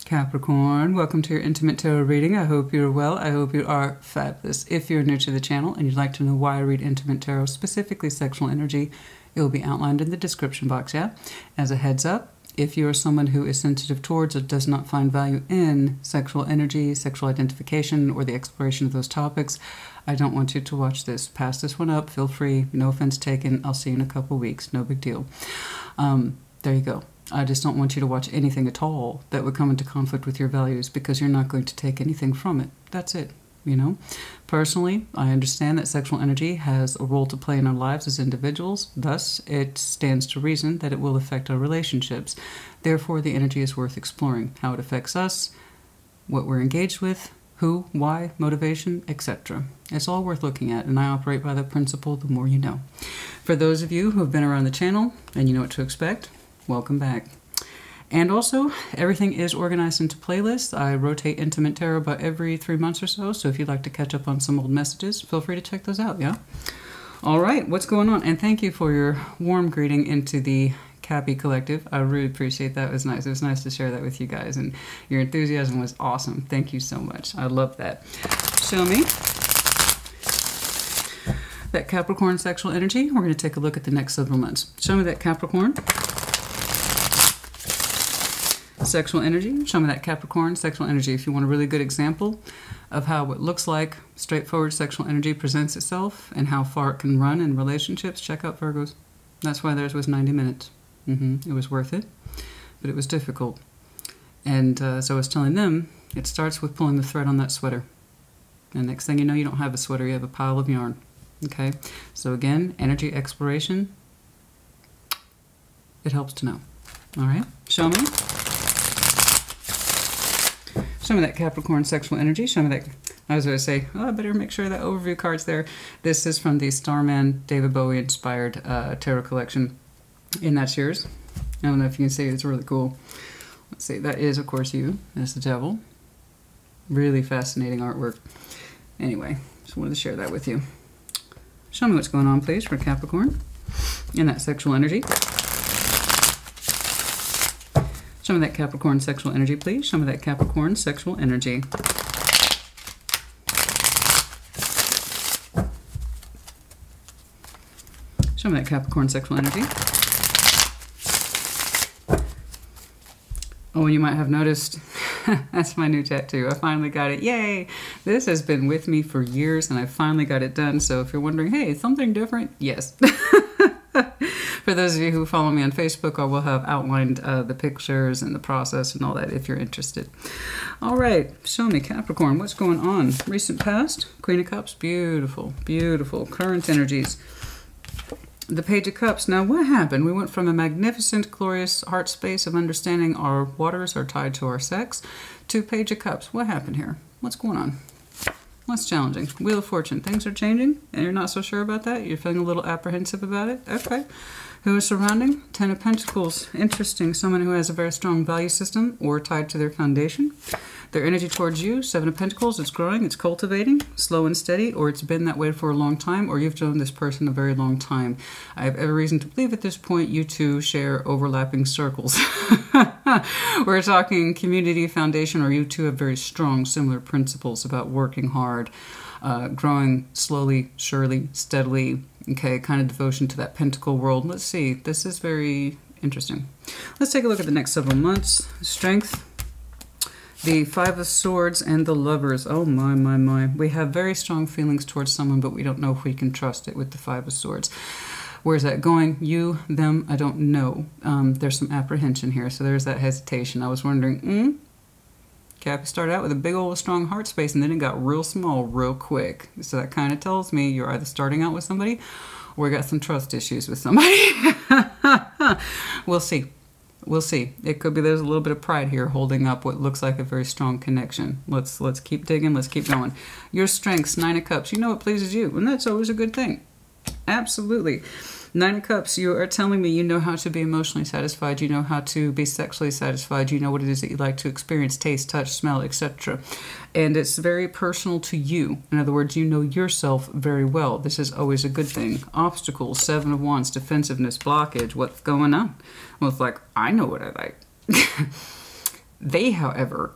Capricorn, welcome to your Intimate Tarot reading. I hope you're well. I hope you are fabulous. If you're new to the channel and you'd like to know why I read Intimate Tarot, specifically sexual energy, it will be outlined in the description box, yeah? As a heads up, if you are someone who is sensitive towards or does not find value in sexual energy, sexual identification, or the exploration of those topics, I don't want you to watch this. Pass this one up. Feel free. No offense taken. I'll see you in a couple weeks. No big deal. There you go. I just don't want you to watch anything at all that would come into conflict with your values because you're not going to take anything from it. That's it, you know? Personally, I understand that sexual energy has a role to play in our lives as individuals. Thus, it stands to reason that it will affect our relationships. Therefore, the energy is worth exploring. How it affects us, what we're engaged with, who, why, motivation, etc. It's all worth looking at, and I operate by the principle, the more you know. For those of you who have been around the channel and you know what to expect, welcome back. And also, everything is organized into playlists. I rotate Intimate Tarot about every 3 months or so, so if you'd like to catch up on some old messages, feel free to check those out, yeah? All right, what's going on? And thank you for your warm greeting into the Cappy Collective. I really appreciate that. It was nice. It was nice to share that with you guys, and your enthusiasm was awesome. Thank you so much. I love that. Show me that Capricorn sexual energy. We're going to take a look at the next several months. Show me that Capricorn sexual energy. Show me that Capricorn sexual energy. If you want a really good example of how it looks like straightforward sexual energy presents itself and how far it can run in relationships, check out Virgos. That's why theirs was 90 minutes. It was worth it, but it was difficult. And so I was telling them, it starts with pulling the thread on that sweater. And next thing you know, you don't have a sweater, you have a pile of yarn. Okay? So again, energy exploration, it helps to know. All right? Show me. Show me that Capricorn sexual energy. Show me that. I was going to say, oh, I better make sure that overview card's there. This is from the Starman David Bowie inspired tarot collection. And that's yours. I don't know if you can see it. It's really cool. Let's see. That is, of course, you. That's the devil. Really fascinating artwork. Anyway, just wanted to share that with you. Show me what's going on, please, for Capricorn in that sexual energy. Show me that Capricorn sexual energy, please. Show me that Capricorn sexual energy. Show me that Capricorn sexual energy. Oh, and you might have noticed, that's my new tattoo. I finally got it. Yay! This has been with me for years, and I finally got it done. So if you're wondering, hey, something different? Yes. For those of you who follow me on Facebook, I will have outlined the pictures and the process and all that if you're interested. All right, show me, Capricorn, what's going on? Recent past, Queen of Cups, beautiful, beautiful. Current energies. The Page of Cups. Now, what happened? We went from a magnificent, glorious heart space of understanding our waters are tied to our sex to Page of Cups. What happened here? What's going on? What's challenging? Wheel of Fortune. Things are changing, and you're not so sure about that? You're feeling a little apprehensive about it? Okay. Who is surrounding? Ten of Pentacles. Interesting. Someone who has a very strong value system or tied to their foundation. Their energy towards you, Seven of Pentacles. It's growing, it's cultivating, slow and steady, or it's been that way for a long time, or you've known this person a very long time. I have every reason to believe at this point you two share overlapping circles. We're talking community, foundation, or you two have very strong, similar principles about working hard, growing slowly, surely, steadily, okay, kind of devotion to that pentacle world. Let's see, this is very interesting. Let's take a look at the next several months. Strength, the Five of Swords, and the Lovers. Oh my, my, my. We have very strong feelings towards someone, but we don't know if we can trust it with the Five of Swords. Where's that going? You, them, I don't know. There's some apprehension here, so there's that hesitation. I was wondering, Cappy started out with a big old strong heart space, and then it got real small real quick. So that kind of tells me you're either starting out with somebody or we got some trust issues with somebody. We'll see. We'll see. It could be there's a little bit of pride here holding up what looks like a very strong connection. Let's keep digging. Let's keep going. Your strengths, Nine of Cups. You know what pleases you, and that's always a good thing. Absolutely. Nine of Cups, you are telling me you know how to be emotionally satisfied, you know how to be sexually satisfied, you know what it is that you like to experience, taste, touch, smell, etc. And it's very personal to you. In other words, you know yourself very well. This is always a good thing. Obstacles, Seven of Wands, defensiveness, blockage, what's going on? Well, it's like, I know what I like. They, however,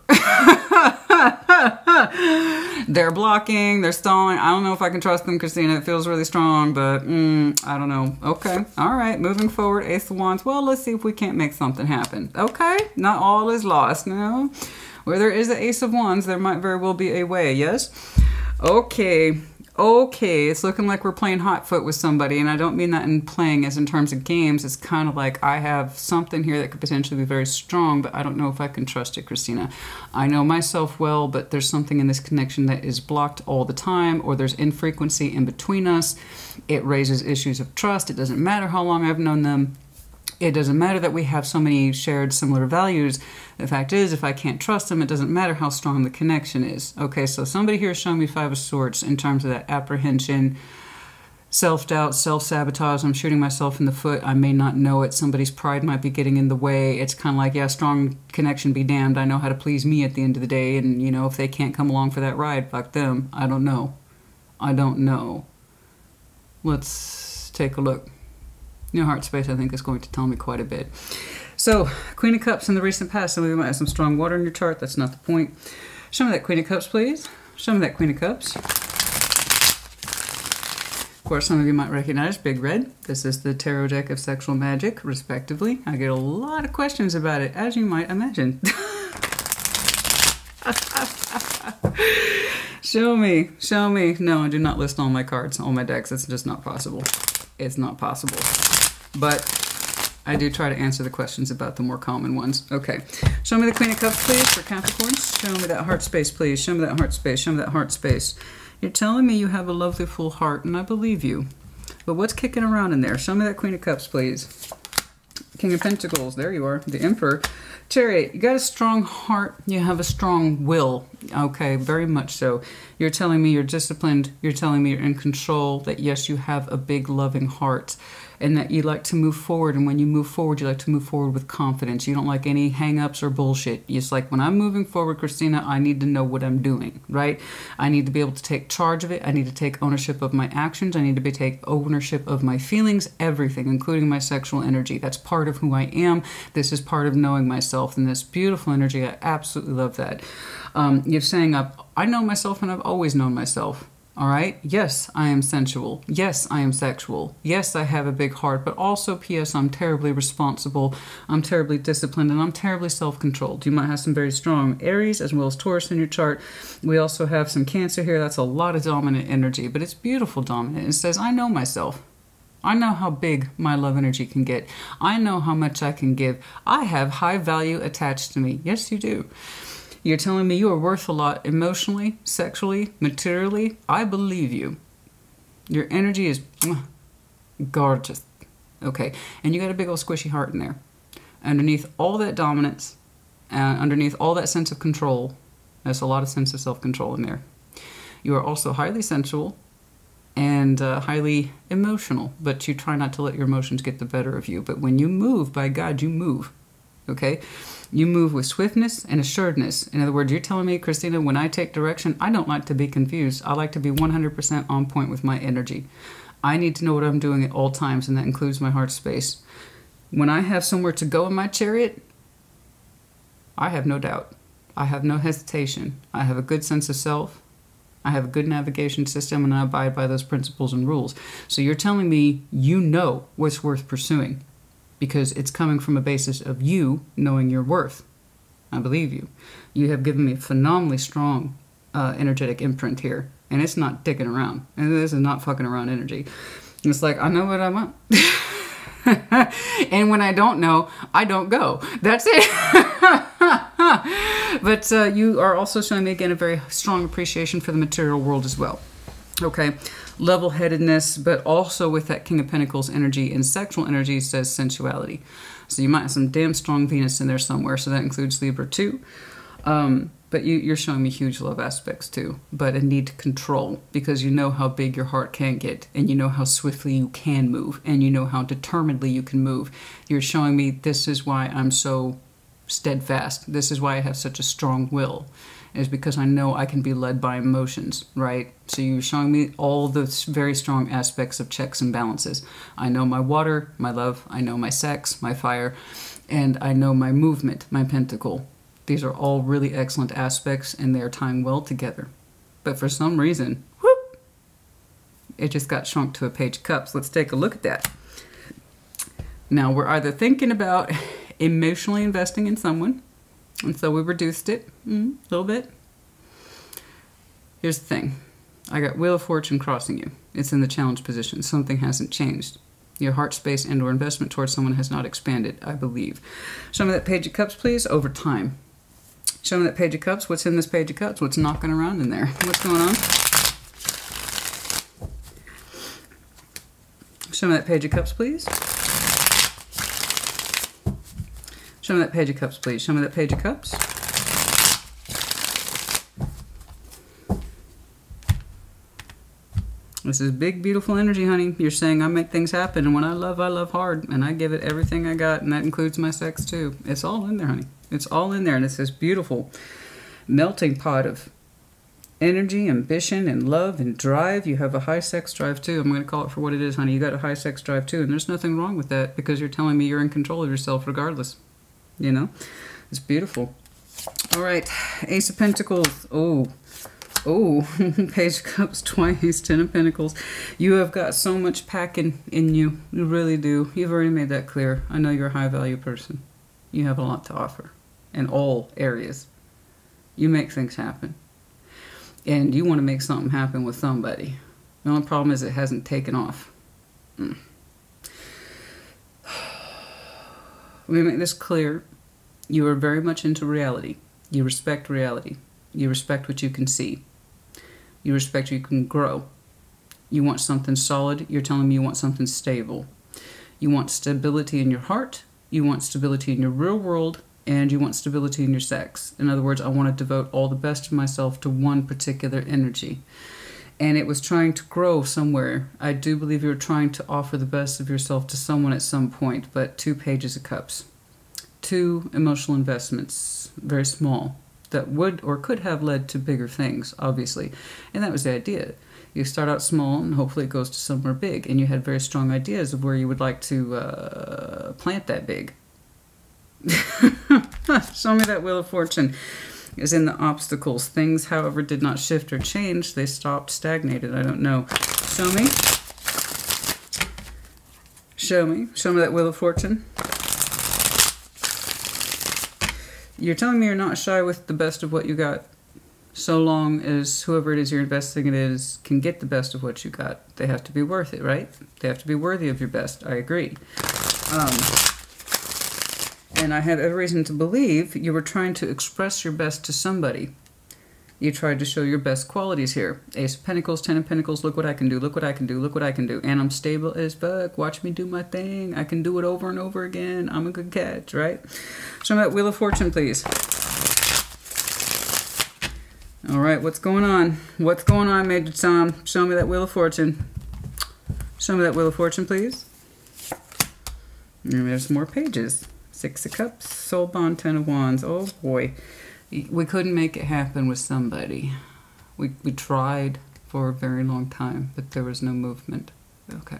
they're blocking, they're stalling. I don't know if I can trust them, Christina. It feels really strong, but I don't know. Okay. All right. Moving forward. Ace of Wands. Well, let's see if we can't make something happen. Okay. Not all is lost. No. Where there is an Ace of Wands, there might very well be a way. Yes. Okay. Okay, it's looking like we're playing hot foot with somebody, and I don't mean that in playing as in terms of games. It's kind of like I have something here that could potentially be very strong, but I don't know if I can trust it, Christina. I know myself well, but there's something in this connection that is blocked all the time, or there's infrequency in between us. It raises issues of trust. It doesn't matter how long I've known them. It doesn't matter that we have so many shared similar values. The fact is, if I can't trust them, it doesn't matter how strong the connection is. Okay, so somebody here is showing me Five of Swords in terms of that apprehension, self-doubt, self-sabotage. I'm shooting myself in the foot. I may not know it. Somebody's pride might be getting in the way. It's kind of like, yeah, strong connection be damned. I know how to please me at the end of the day. And, you know, if they can't come along for that ride, fuck them. I don't know. I don't know. Let's take a look. New heart space, I think, is going to tell me quite a bit. So, Queen of Cups in the recent past. Some of you might have some strong water in your chart. That's not the point. Show me that Queen of Cups, please. Show me that Queen of Cups. Of course, some of you might recognize Big Red. This is the tarot deck of sexual magic, respectively. I get a lot of questions about it, as you might imagine. Show me. Show me. No, I do not list all my cards, all my decks. It's just not possible. It's not possible. But I do try to answer the questions about the more common ones. Okay. Show me the Queen of Cups, please, for Capricorns. Show me that heart space, please. Show me that heart space. Show me that heart space. You're telling me you have a lovely full heart, and I believe you. But what's kicking around in there? Show me that Queen of Cups, please. King of Pentacles. There you are. The Emperor. Chariot. You got a strong heart. You have a strong will. Okay, very much so. You're telling me you're disciplined. You're telling me you're in control. That yes, you have a big loving heart. And that you like to move forward. And when you move forward, you like to move forward with confidence. You don't like any hang-ups or bullshit. It's like, when I'm moving forward, Christina, I need to know what I'm doing, right? I need to be able to take charge of it. I need to take ownership of my actions. I need to take ownership of my feelings, everything, including my sexual energy. That's part of who I am. This is part of knowing myself. And this beautiful energy, I absolutely love that. You're saying, I know myself and I've always known myself. All right. Yes, I am sensual. Yes, I am sexual. Yes, I have a big heart, but also, P.S., I'm terribly responsible. I'm terribly disciplined, and I'm terribly self-controlled. You might have some very strong Aries as well as Taurus in your chart. We also have some Cancer here. That's a lot of dominant energy, but it's beautiful dominant. It says, I know myself. I know how big my love energy can get. I know how much I can give. I have high value attached to me. Yes, you do. You're telling me you are worth a lot emotionally, sexually, materially. I believe you. Your energy is gorgeous. Okay. And you got a big old squishy heart in there. Underneath all that dominance, underneath all that sense of control, there's a lot of sense of self-control in there. You are also highly sensual and highly emotional, but you try not to let your emotions get the better of you. But when you move, by God, you move. Okay? You move with swiftness and assuredness. In other words, you're telling me, Christina, when I take direction, I don't like to be confused. I like to be 100% on point with my energy. I need to know what I'm doing at all times, and that includes my heart space. When I have somewhere to go in my chariot, I have no doubt. I have no hesitation. I have a good sense of self. I have a good navigation system, and I abide by those principles and rules. So you're telling me you know what's worth pursuing, because it's coming from a basis of you knowing your worth. I believe you. You have given me a phenomenally strong energetic imprint here. And it's not dicking around. And this is not fucking around energy. It's like, I know what I want. And when I don't know, I don't go. That's it. But you are also showing me, again, a very strong appreciation for the material world as well. Okay. Level-headedness, but also with that King of Pentacles energy and sexual energy says sensuality. So you might have some damn strong Venus in there somewhere, so that includes Libra too. But you're showing me huge love aspects too, but a need to control, because you know how big your heart can get, and you know how swiftly you can move, and you know how determinedly you can move. You're showing me this is why I'm so steadfast. This is why I have such a strong will. Is because I know I can be led by emotions, right? So you're showing me all the very strong aspects of checks and balances. I know my water, my love. I know my sex, my fire. And I know my movement, my pentacle. These are all really excellent aspects, and they are tying well together. But for some reason, whoop, it just got shrunk to a Page of Cups. Let's take a look at that. Now, we're either thinking about emotionally investing in someone, and so we reduced it a little bit. Here's the thing. I got Wheel of Fortune crossing you. It's in the challenge position. Something hasn't changed. Your heart space and or investment towards someone has not expanded, I believe. Show me that Page of Cups, please, over time. Show me that Page of Cups. What's in this Page of Cups? What's knocking around in there? What's going on? Show me that Page of Cups, please. Show me that Page of Cups, please. Show me that Page of Cups. This is big, beautiful energy, honey. You're saying I make things happen, and when I love hard, and I give it everything I got, and that includes my sex too. It's all in there, honey. It's all in there, and it's this beautiful melting pot of energy, ambition, and love, and drive. You have a high sex drive too. I'm going to call it for what it is, honey. You got a high sex drive too, and there's nothing wrong with that because you're telling me you're in control of yourself regardless. You know? It's beautiful. All right. Ace of Pentacles. Oh, Page of Cups twice, 10 of Pentacles. You have got so much packing in you. You really do. You've already made that clear. I know you're a high value person. You have a lot to offer in all areas. You make things happen. And you want to make something happen with somebody. The only problem is it hasn't taken off. Let me make this clear. You are very much into reality. You respect reality. You respect what you can see. You respect you can grow. You want something solid. You're telling me you want something stable. You want stability in your heart. You want stability in your real world. And you want stability in your sex. In other words, I want to devote all the best of myself to one particular energy. And it was trying to grow somewhere. I do believe you were trying to offer the best of yourself to someone at some point. But 2 Pages of Cups. 2 emotional investments. Very small. That would or could have led to bigger things, obviously. And that was the idea. You start out small and hopefully it goes to somewhere big. And you had very strong ideas of where you would like to plant that big. Show me that Wheel of Fortune is in the obstacles. Things, however, did not shift or change. They stopped, stagnated. I don't know. Show me. Show me. Show me that Wheel of Fortune. You're telling me you're not shy with the best of what you got, so long as whoever it is you're investing in is can get the best of what you got. They have to be worth it, right? They have to be worthy of your best. I agree. And I have every reason to believe you were trying to express your best to somebody. You tried to show your best qualities here. Ace of Pentacles, 10 of Pentacles, look what I can do, look what I can do, look what I can do. And I'm stable as fuck. Watch me do my thing. I can do it over and over again. I'm a good catch, right? Show me that Wheel of Fortune, please. All right, what's going on? What's going on, Major Tom? Show me that Wheel of Fortune. Show me that Wheel of Fortune, please. And there's more pages. 6 of Cups, Soul Bond, 10 of Wands. Oh, boy. We couldn't make it happen with somebody. We tried for a very long time, but there was no movement. Okay.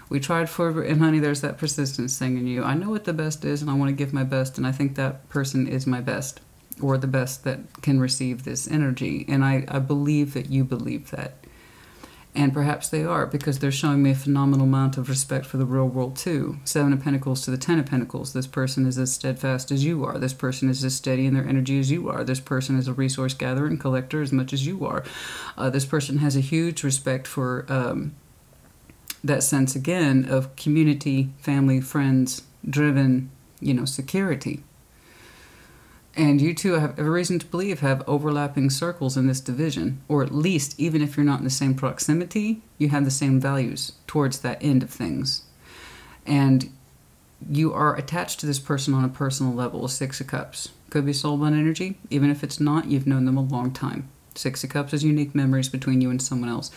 We tried for, and honey, there's that persistence thing in you. I know what the best is, and I want to give my best, and I think that person is my best, or the best that can receive this energy. And I believe that you believe that. And perhaps they are, because they're showing me a phenomenal amount of respect for the real world too. 7 of Pentacles to the 10 of Pentacles. This person is as steadfast as you are. This person is as steady in their energy as you are. This person is a resource gatherer and collector as much as you are. This person has a huge respect for that sense, again, of community, family, friends, driven, security. And you two, I have every reason to believe, have overlapping circles in this division. Or at least, even if you're not in the same proximity, you have the same values towards that end of things. And you are attached to this person on a personal level, 6 of Cups. Could be soul bond energy. Even if it's not, you've known them a long time. 6 of Cups is unique memories between you and someone else.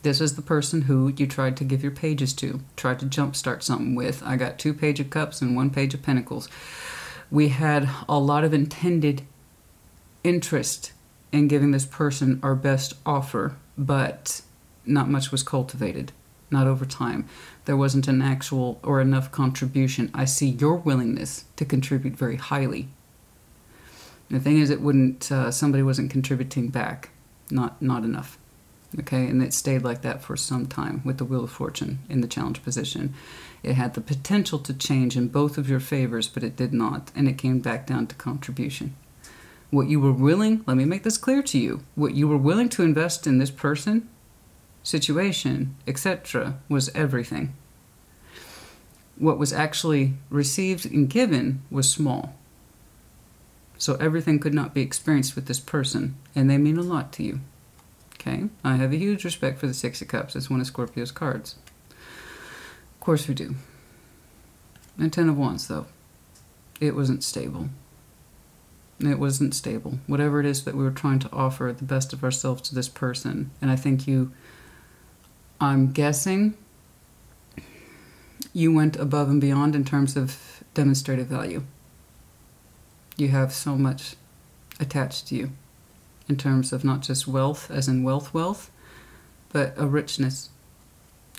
This is the person who you tried to give your pages to, tried to jumpstart something with. I got 2 Page of Cups and 1 Page of Pentacles. We had a lot of intended interest in giving this person our best offer, but not much was cultivated, not over time. There wasn't an actual or enough contribution. I see your willingness to contribute very highly. The thing is, it wouldn't, somebody wasn't contributing back. Not enough. Okay, and it stayed like that for some time with the Wheel of Fortune in the challenge position. It had the potential to change in both of your favors, but it did not, and it came back down to contribution. What you were willing, let me make this clear to you, what you were willing to invest in this person, situation, etc., was everything. What was actually received and given was small. So everything could not be experienced with this person, and they mean a lot to you. Okay, I have a huge respect for the Six of Cups. It's one of Scorpio's cards. Of course we do. And Ten of Wands, though. It wasn't stable. It wasn't stable. Whatever it is that we were trying to offer the best of ourselves to this person. And I think I'm guessing, you went above and beyond in terms of demonstrative value. You have so much attached to you. In terms of not just wealth, as in wealth, but a richness,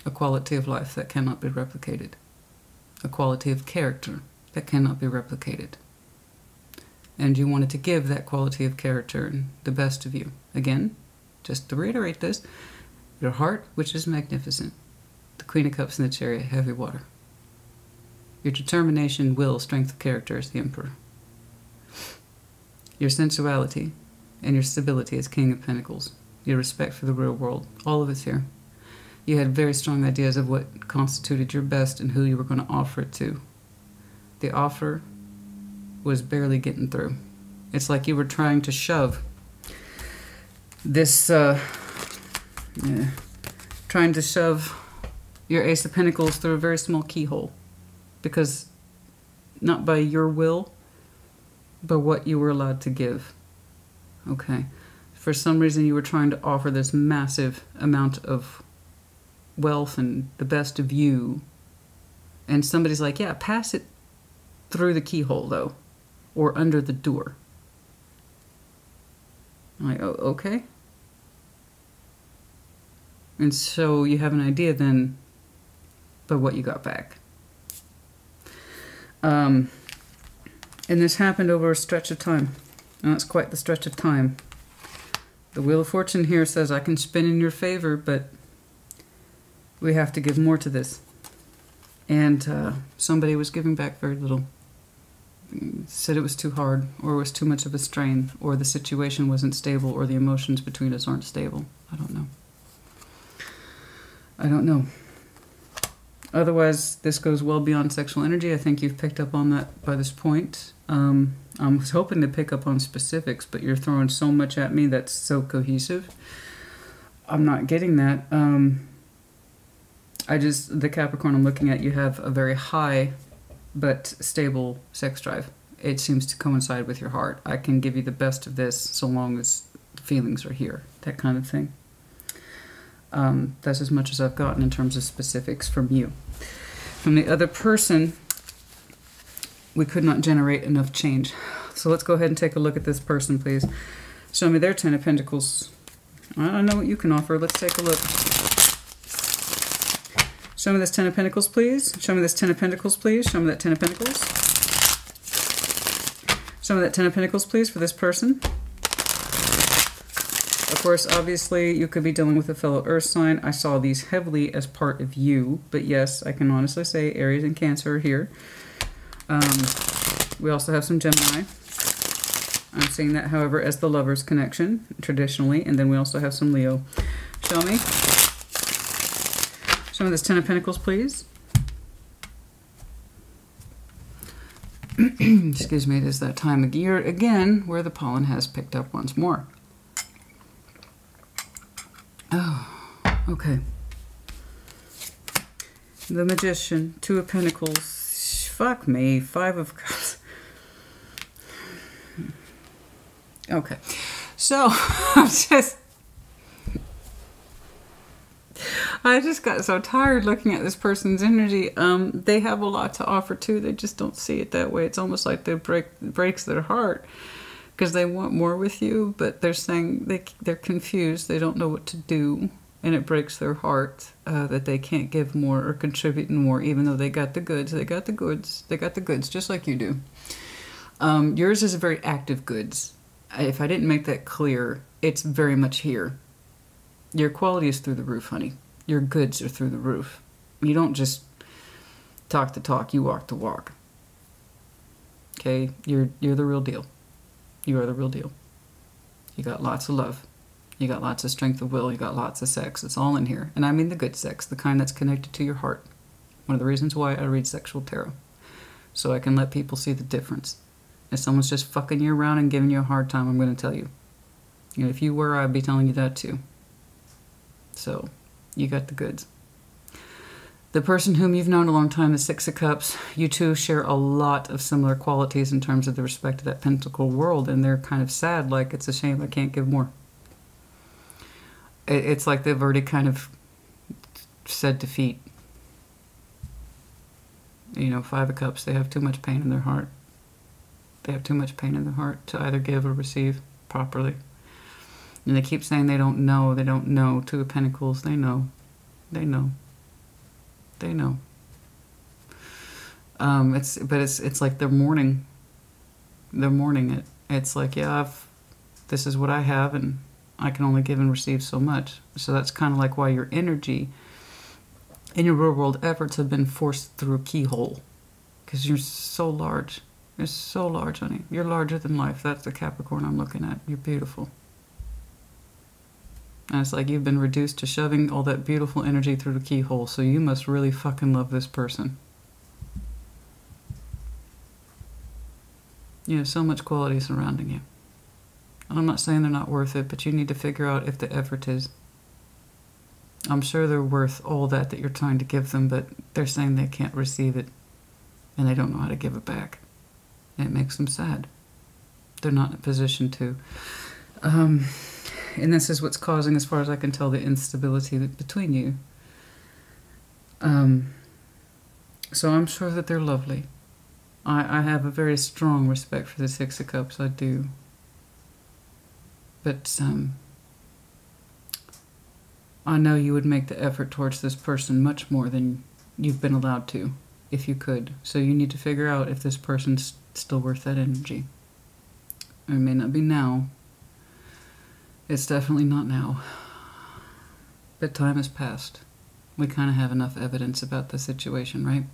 a quality of life that cannot be replicated, a quality of character that cannot be replicated. And you wanted to give that quality of character and the best of you. Again, just to reiterate this, your heart, which is magnificent, the Queen of Cups and the Chariot, heavy water. Your determination, will, strength of character is the Emperor. Your sensuality and your stability as King of Pentacles, your respect for the real world, all of it's here. You had very strong ideas of what constituted your best and who you were going to offer it to. The offer was barely getting through. It's like you were trying to shove this, trying to shove your Ace of Pentacles through a very small keyhole. Because not by your will, but what you were allowed to give. Okay, for some reason you were trying to offer this massive amount of wealth and the best of you, and somebody's like, yeah, pass it through the keyhole though, or under the door. I'm like, oh, okay. And so you have an idea then of what you got back. And this happened over a stretch of time. And that's quite the stretch of time. The Wheel of Fortune here says I can spin in your favor, but we have to give more to this. And somebody was giving back very little. Said it was too hard, or it was too much of a strain, or the situation wasn't stable, or the emotions between us aren't stable. I don't know. I don't know. Otherwise, this goes well beyond sexual energy. I think you've picked up on that by this point. I was hoping to pick up on specifics, but you're throwing so much at me that's so cohesive. I'm not getting that. The Capricorn I'm looking at, you have a very high but stable sex drive. It seems to coincide with your heart. I can give you the best of this so long as the feelings are here, that kind of thing. That's as much as I've gotten in terms of specifics from you. From the other person, we could not generate enough change. So let's go ahead and take a look at this person, please. Show me their Ten of Pentacles. I don't know what you can offer. Let's take a look. Show me this Ten of Pentacles, please. Show me this Ten of Pentacles, please. Show me that Ten of Pentacles. Show me that Ten of Pentacles, please, for this person. Of course, obviously, you could be dealing with a fellow Earth sign. I saw these heavily as part of you. But yes, I can honestly say Aries and Cancer are here. We also have some Gemini. I'm seeing that, however, as the Lovers connection, traditionally. And then we also have some Leo. Show me. Show me this Ten of Pentacles, please. Excuse me, it is that time of year again where the pollen has picked up once more. Oh, okay. The Magician, Two of Pentacles. Fuck me, Five of Cups. Okay, so I just got so tired looking at this person's energy. They have a lot to offer too. They just don't see it that way. It's almost like they breaks their heart because they want more with you, but they're saying they're confused. They don't know what to do, and it breaks their heart that they can't give more or contribute more, even though they got the goods. They got the goods. They got the goods, just like you do. Yours is a very active goods. If I didn't make that clear, it's very much here. Your quality is through the roof, honey. Your goods are through the roof. You don't just talk the talk, you walk the walk. Okay? You're the real deal. You are the real deal. You got lots of love. You got lots of strength of will. You got lots of sex. It's all in here. And I mean the good sex, the kind that's connected to your heart. One of the reasons why I read sexual tarot. So I can let people see the difference. If someone's just fucking you around and giving you a hard time, I'm going to tell you. You know, if you were, I'd be telling you that too. So, you got the goods. The person whom you've known a long time, the Six of Cups, you two share a lot of similar qualities in terms of the respect of that pentacle world, and they're kind of sad, like it's a shame I can't give more. It's like they've already kind of said defeat. You know, Five of Cups, they have too much pain in their heart. They have too much pain in their heart to either give or receive properly. And they keep saying they don't know, they don't know. Two of Pentacles, they know. They know. They know. It's like they're mourning. They're mourning it. It's like, yeah, this is what I have, and I can only give and receive so much. So that's kind of like why your energy and your real world efforts have been forced through a keyhole. Because you're so large. You're so large, honey. You're larger than life. That's the Capricorn I'm looking at. You're beautiful. And it's like you've been reduced to shoving all that beautiful energy through the keyhole, so you must really fucking love this person. You have so much quality surrounding you. And I'm not saying they're not worth it, but you need to figure out if the effort is. I'm sure they're worth all that you're trying to give them, but they're saying they can't receive it, and they don't know how to give it back. And it makes them sad. They're not in a position to. And this is what's causing, as far as I can tell, the instability between you. So I'm sure that they're lovely. I have a very strong respect for the Six of Cups, I do. But I know you would make the effort towards this person much more than you've been allowed to, if you could. So you need to figure out if this person's still worth that energy. It may not be now. It's definitely not now. But time has passed. We kind of have enough evidence about the situation, right?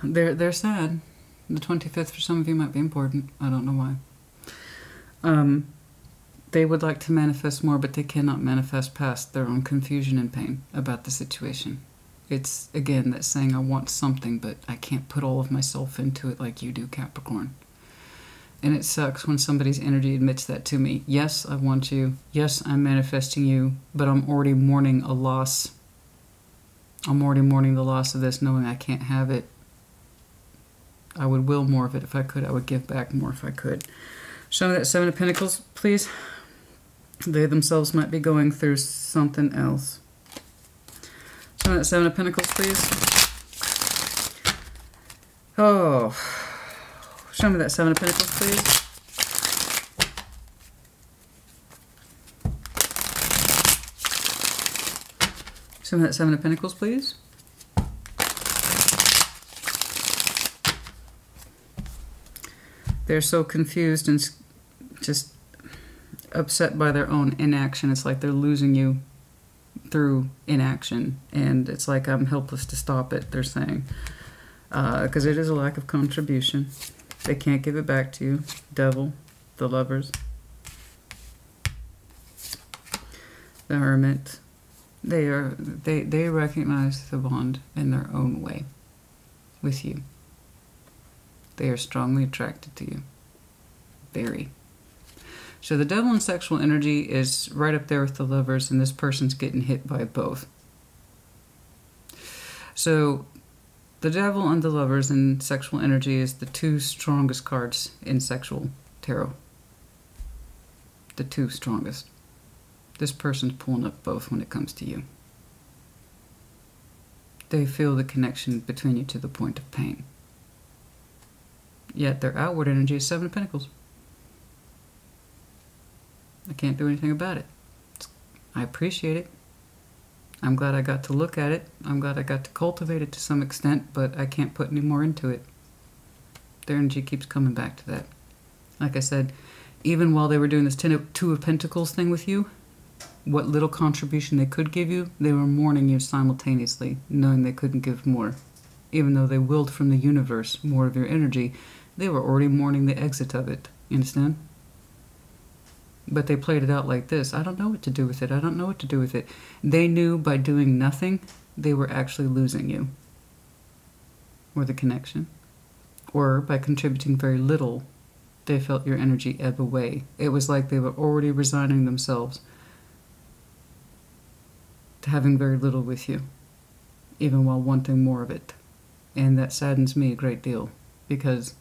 They're sad. The 25th for some of you might be important. I don't know why. They would like to manifest more, but they cannot manifest past their own confusion and pain about the situation. It's, again, that saying, I want something, but I can't put all of myself into it like you do, Capricorn. And it sucks when somebody's energy admits that to me. Yes, I want you. Yes, I'm manifesting you, but I'm already mourning a loss. I'm already mourning the loss of this, knowing I can't have it. I would will more of it if I could. I would give back more if I could. Show me that Seven of Pentacles, please. They themselves might be going through something else. Show me that Seven of Pentacles, please. Oh. Show me that Seven of Pentacles, please. Show me that Seven of Pentacles, please. They're so confused and just upset by their own inaction. It's like they're losing you through inaction. And it's like I'm helpless to stop it, they're saying. Because it is a lack of contribution. They can't give it back to you. Devil, the Lovers, the Hermit. They recognize the bond in their own way with you. They are strongly attracted to you. Very. So the Devil and sexual energy is right up there with the Lovers, and this person's getting hit by both. So the Devil and the Lovers and sexual energy is the two strongest cards in sexual tarot. The two strongest. This person's pulling up both when it comes to you. They feel the connection between you to the point of pain. Yet their outward energy is Seven of Pentacles. I can't do anything about it. I appreciate it. I'm glad I got to look at it. I'm glad I got to cultivate it to some extent, but I can't put any more into it. Their energy keeps coming back to that. Like I said, even while they were doing this Two of Pentacles thing with you, what little contribution they could give you, they were mourning you simultaneously, knowing they couldn't give more. Even though they willed from the universe more of your energy, they were already mourning the exit of it. You understand? But they played it out like this. I don't know what to do with it. I don't know what to do with it. They knew by doing nothing, they were actually losing you. Or the connection. Or by contributing very little, they felt your energy ebb away. It was like they were already resigning themselves to having very little with you, even while wanting more of it. And that saddens me a great deal, because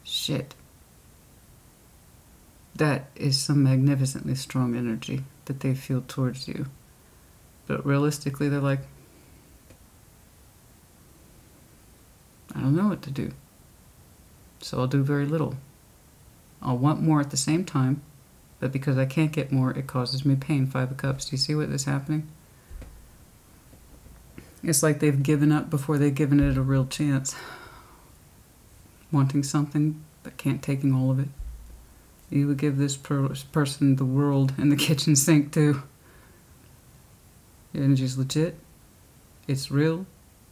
shit. That is some magnificently strong energy that they feel towards you. But realistically, they're like, I don't know what to do. So I'll do very little. I'll want more at the same time, but because I can't get more, it causes me pain. 5 of Cups. Do you see what is happening? It's like they've given up before they've given it a real chance. Wanting something, but can't taking all of it. You would give this person the world and the kitchen sink too. Your energy's legit. It's real.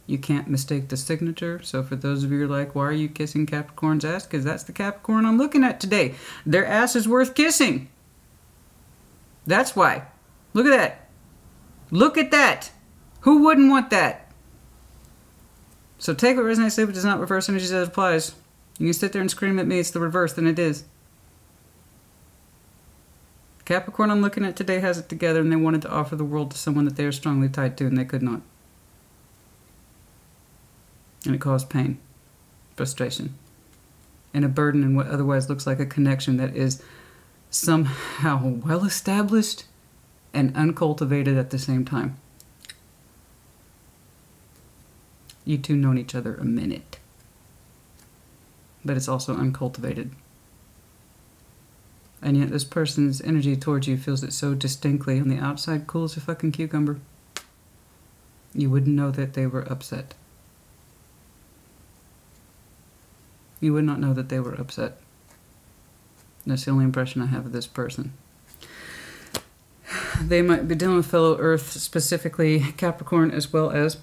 You can't mistake the signature. So for those of you who are like, why are you kissing Capricorn's ass? Because that's the Capricorn I'm looking at today. Their ass is worth kissing. That's why. Look at that. Look at that. Who wouldn't want that? So take what resonates, leave what does not. Reverse energy as it applies. You can sit there and scream at me it's the reverse, then it is. Capricorn I'm looking at today has it together, and they wanted to offer the world to someone that they are strongly tied to, and they could not. And it caused pain, frustration, and a burden in what otherwise looks like a connection that is somehow well established and uncultivated at the same time. You two known each other a minute, but it's also uncultivated. And yet this person's energy towards you feels it so distinctly. On the outside, cool as a fucking cucumber. You wouldn't know that they were upset. You would not know that they were upset. That's the only impression I have of this person. They might be dealing with fellow Earth, specifically Capricorn, as well as,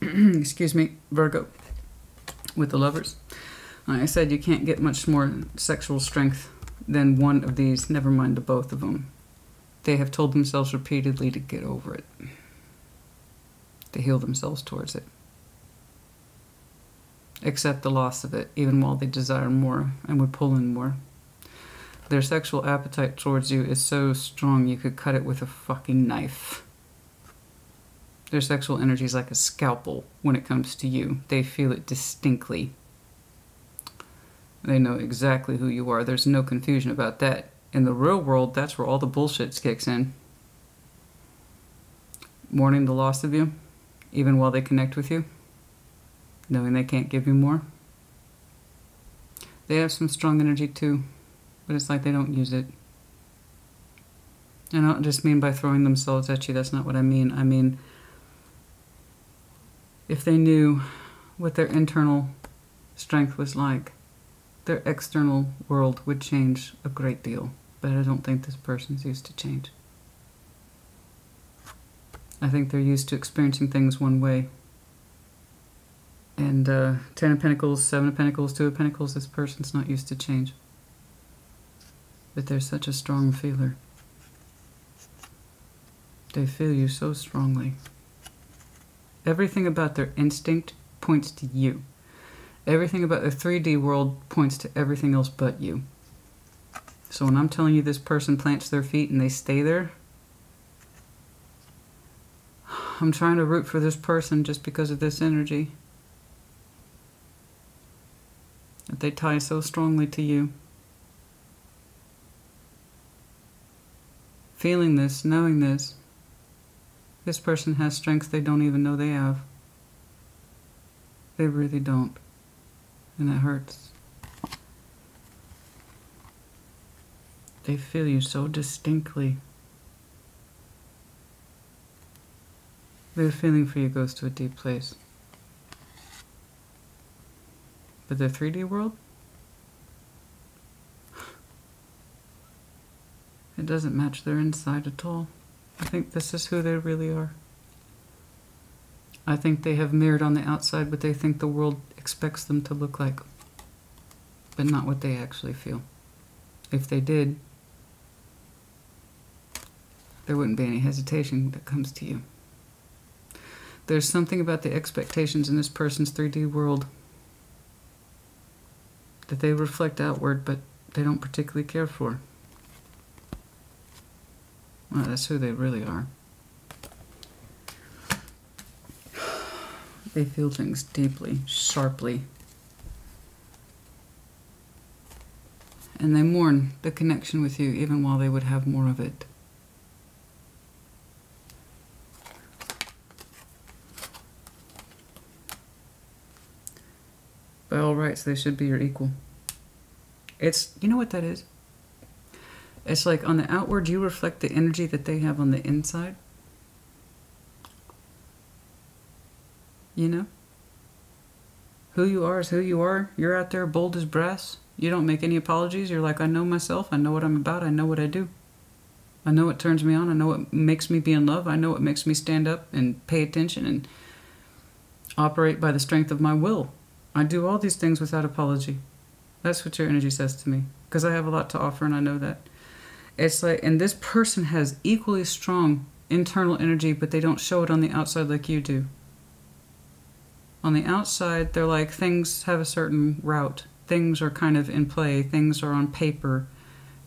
excuse me, Virgo, with the Lovers. Like I said, you can't get much more sexual strength than one of these, never mind the both of them. They have told themselves repeatedly to get over it, to heal themselves towards it, accept the loss of it, even while they desire more and would pull in more. Their sexual appetite towards you is so strong you could cut it with a fucking knife. Their sexual energy is like a scalpel when it comes to you. They feel it distinctly. They know exactly who you are. There's no confusion about that. In the real world, that's where all the bullshit kicks in. Mourning the loss of you, even while they connect with you, knowing they can't give you more. They have some strong energy too, but it's like they don't use it. And I don't just mean by throwing themselves at you. That's not what I mean. I mean, if they knew what their internal strength was like, their external world would change a great deal. But I don't think this person's used to change. I think they're used to experiencing things one way. And 10 of Pentacles, 7 of Pentacles, 2 of Pentacles, this person's not used to change. But they're such a strong feeler. They feel you so strongly. Everything about their instinct points to you. Everything about the 3D world points to everything else but you. So when I'm telling you this person plants their feet and they stay there, I'm trying to root for this person just because of this energy. That they tie so strongly to you. Feeling this, knowing this, this person has strengths they don't even know they have. They really don't. And that hurts. They feel you so distinctly. Their feeling for you goes to a deep place. But their 3D world? It doesn't match their inside at all. I think this is who they really are. I think they have mirrored on the outside what they think the world expects them to look like, but not what they actually feel. If they did, there wouldn't be any hesitation that comes to you. There's something about the expectations in this person's 3D world that they reflect outward, but they don't particularly care for. Well, that's who they really are. They feel things deeply, sharply. And they mourn the connection with you even while they would have more of it. By all rights, they should be your equal. It's, you know what that is? It's like on the outward, you reflect the energy that they have on the inside. You know? Who you are is who you are. You're out there bold as brass. You don't make any apologies. You're like, I know myself. I know what I'm about. I know what I do. I know what turns me on. I know what makes me be in love. I know what makes me stand up and pay attention and operate by the strength of my will. I do all these things without apology. That's what your energy says to me. Because I have a lot to offer and I know that. It's like, and this person has equally strong internal energy, but they don't show it on the outside like you do. On the outside, they're like, things have a certain route. Things are kind of in play. Things are on paper.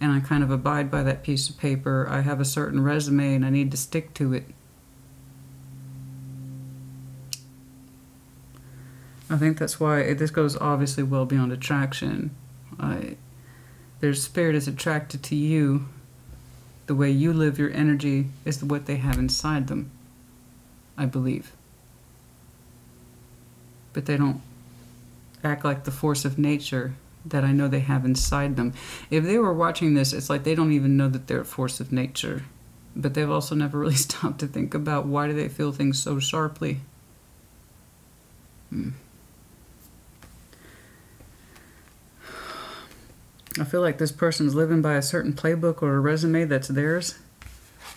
And I kind of abide by that piece of paper. I have a certain resume and I need to stick to it. I think that's why this goes obviously well beyond attraction. Their spirit is attracted to you. The way you live your energy is what they have inside them, I believe. But they don't act like the force of nature that I know they have inside them. If they were watching this, it's like they don't even know that they're a force of nature. But they've also never really stopped to think about why do they feel things so sharply. I feel like this person's living by a certain playbook or a resume that's theirs,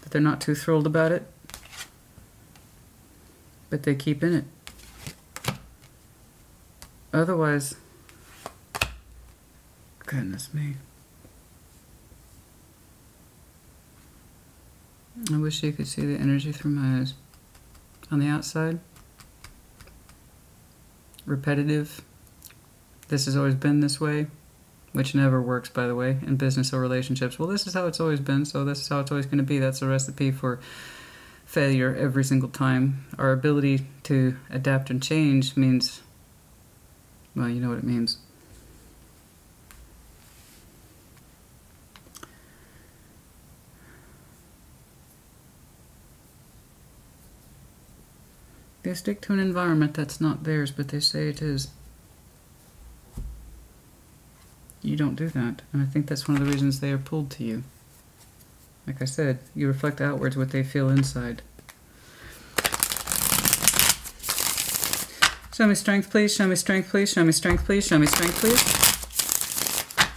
that they're not too thrilled about it, but they keep in it. Otherwise, goodness me. I wish you could see the energy through my eyes. On the outside, repetitive. This has always been this way. Which never works, by the way, in business or relationships. Well, this is how it's always been, so this is how it's always going to be. That's a recipe for failure every single time. Our ability to adapt and change means, well, you know what it means. They stick to an environment that's not theirs, but they say it is. You don't do that, and I think that's one of the reasons they are pulled to you. Like I said, you reflect outwards what they feel inside. Show me strength, please. Show me strength, please. Show me strength, please. Show me strength, please.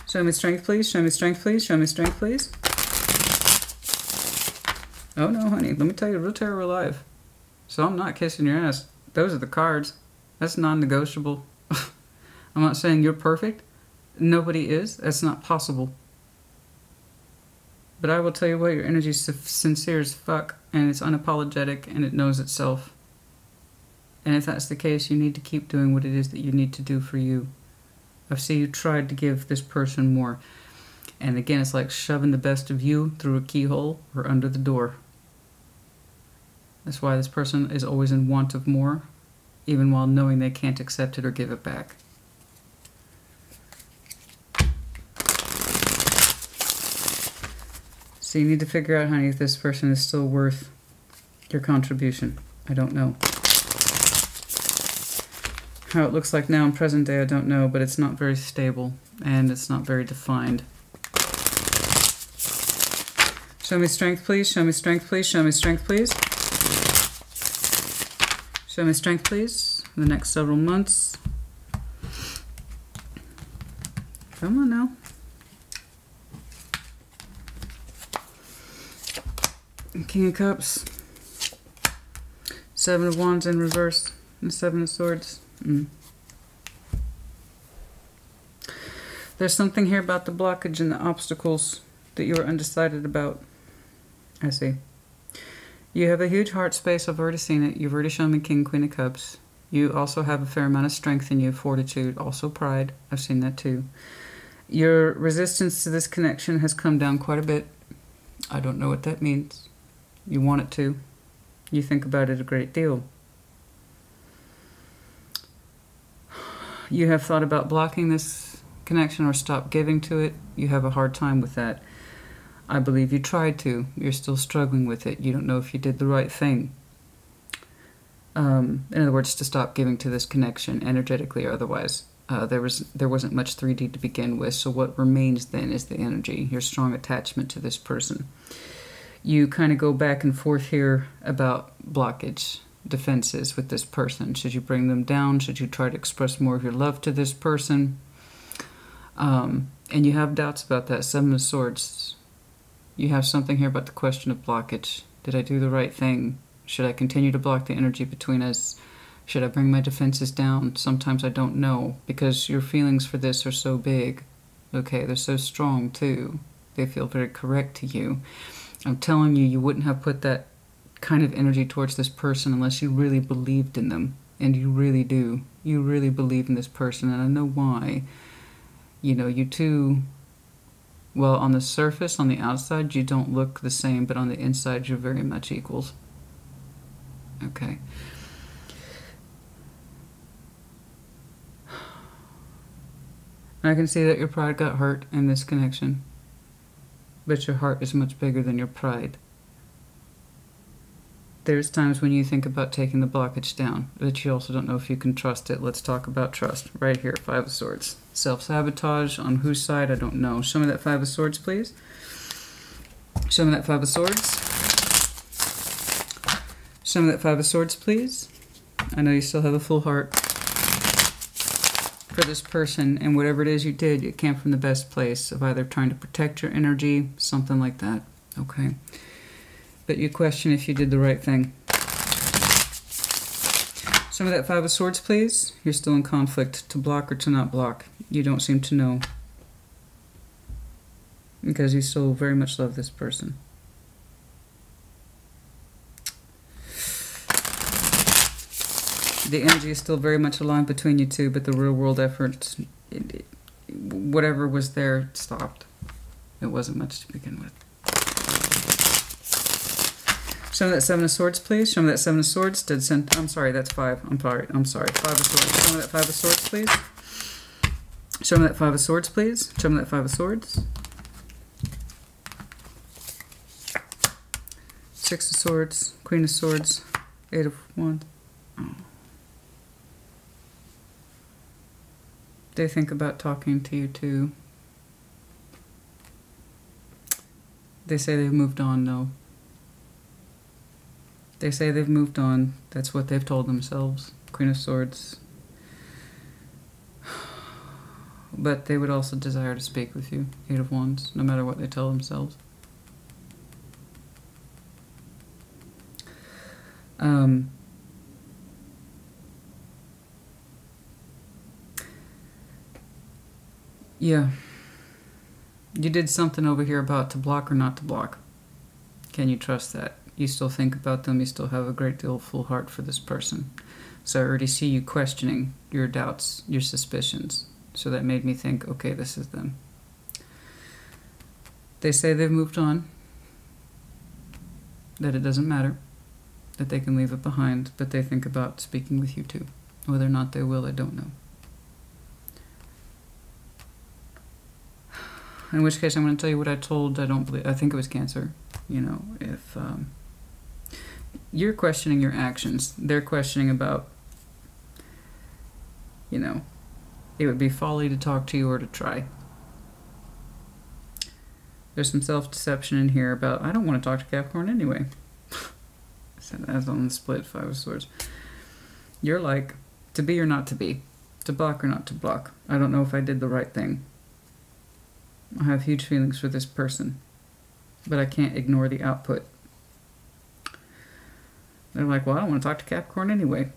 Show me strength, please. Show me strength, please. Show me strength, please. Oh no, honey. Let me tell you, real terror alive. So I'm not kissing your ass. Those are the cards. That's non-negotiable. I'm not saying you're perfect. Nobody is. That's not possible. But I will tell you what, your energy is sincere as fuck, and it's unapologetic, and it knows itself. And if that's the case, you need to keep doing what it is that you need to do for you. I've seen you tried to give this person more. And again, it's like shoving the best of you through a keyhole or under the door. That's why this person is always in want of more, even while knowing they can't accept it or give it back. So you need to figure out, honey, if this person is still worth your contribution. I don't know. How it looks like now in present day, I don't know, but it's not very stable and it's not very defined. Show me strength, please. Show me strength, please. Show me strength, please. Show me strength, please, for the next several months. Come on now. King of Cups. Seven of Wands in reverse. And Seven of Swords. There's something here about the blockage and the obstacles that you are undecided about. I see. You have a huge heart space. I've already seen it. You've already shown me King, Queen of Cups. You also have a fair amount of strength in you, fortitude, also pride. I've seen that too. Your resistance to this connection has come down quite a bit. I don't know what that means. You want it to. You think about it a great deal. You have thought about blocking this connection or stop giving to it. You have a hard time with that. I believe you tried to. You're still struggling with it. You don't know if you did the right thing. In other words, to stop giving to this connection, energetically or otherwise. There wasn't much 3D to begin with, so what remains then is the energy, your strong attachment to this person. You kind of go back and forth here about blockage, defenses with this person. Should you bring them down? Should you try to express more of your love to this person? And you have doubts about that. Seven of Swords. You have something here about the question of blockage. Did I do the right thing? Should I continue to block the energy between us? Should I bring my defenses down? Sometimes I don't know, because your feelings for this are so big. Okay, they're so strong too. They feel very correct to you. I'm telling you, you wouldn't have put that kind of energy towards this person unless you really believed in them. And you really do. You really believe in this person, and I know why. You know, you two, well, on the surface, on the outside, you don't look the same, but on the inside, you're very much equals. Okay. I can see that your pride got hurt in this connection, but your heart is much bigger than your pride. There's times when you think about taking the blockage down, but you also don't know if you can trust it. Let's talk about trust. Right here, Five of Swords. Self-sabotage, on whose side, I don't know. Show me that Five of Swords, please. Show me that Five of Swords. Show me that Five of Swords, please. I know you still have a full heart for this person, and whatever it is you did, it came from the best place of either trying to protect your energy, something like that. Okay. But you question if you did the right thing. Show me that Five of Swords, please. You're still in conflict, to block or to not block. You don't seem to know, because you still very much love this person. The energy is still very much aligned between you two, but the real world effort, whatever was there, stopped. It wasn't much to begin with. Show me that Seven of Swords, please. Show me that Seven of Swords. I'm sorry, that's five. I'm sorry. Five of Swords. Show me that Five of Swords, please. Show me that Five of Swords, please. Show me that Five of Swords. Six of Swords. Queen of Swords. Eight of Wands. Oh. They think about talking to you too. They say they've moved on, though. They say they've moved on. That's what they've told themselves. Queen of Swords. But they would also desire to speak with you. Eight of Wands, no matter what they tell themselves. Yeah. You did something over here about to block or not to block. Can you trust that? You still think about them. You still have a great deal of full heart for this person. So I already see you questioning your doubts, your suspicions. So that made me think, okay, this is them. They say they've moved on, that it doesn't matter, that they can leave it behind, but they think about speaking with you too. Whether or not they will, I don't know. In which case, I'm going to tell you what I told. I think it was Cancer. You know, if you're questioning your actions, they're questioning about, you know, it would be folly to talk to you or to try. There's some self-deception in here about, I don't want to talk to Capricorn anyway. So that's on the split, Five of Swords. You're like, to be or not to be, to block or not to block. I don't know if I did the right thing. I have huge feelings for this person, but I can't ignore the output. They're like, well, I don't want to talk to Capricorn anyway.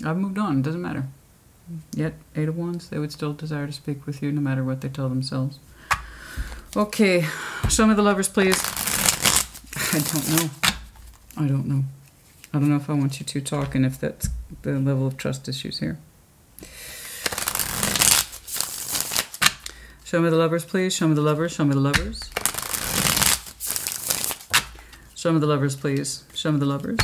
I've moved on. It doesn't matter. Yet, 8 of Wands, they would still desire to speak with you no matter what they tell themselves. Okay, show me the Lovers, please. I don't know. I don't know. I don't know if I want you to talk and if that's the level of trust issues here. Show me the Lovers, please. Show me the Lovers. Show me the Lovers. Show me the Lovers, please. Show me the Lovers.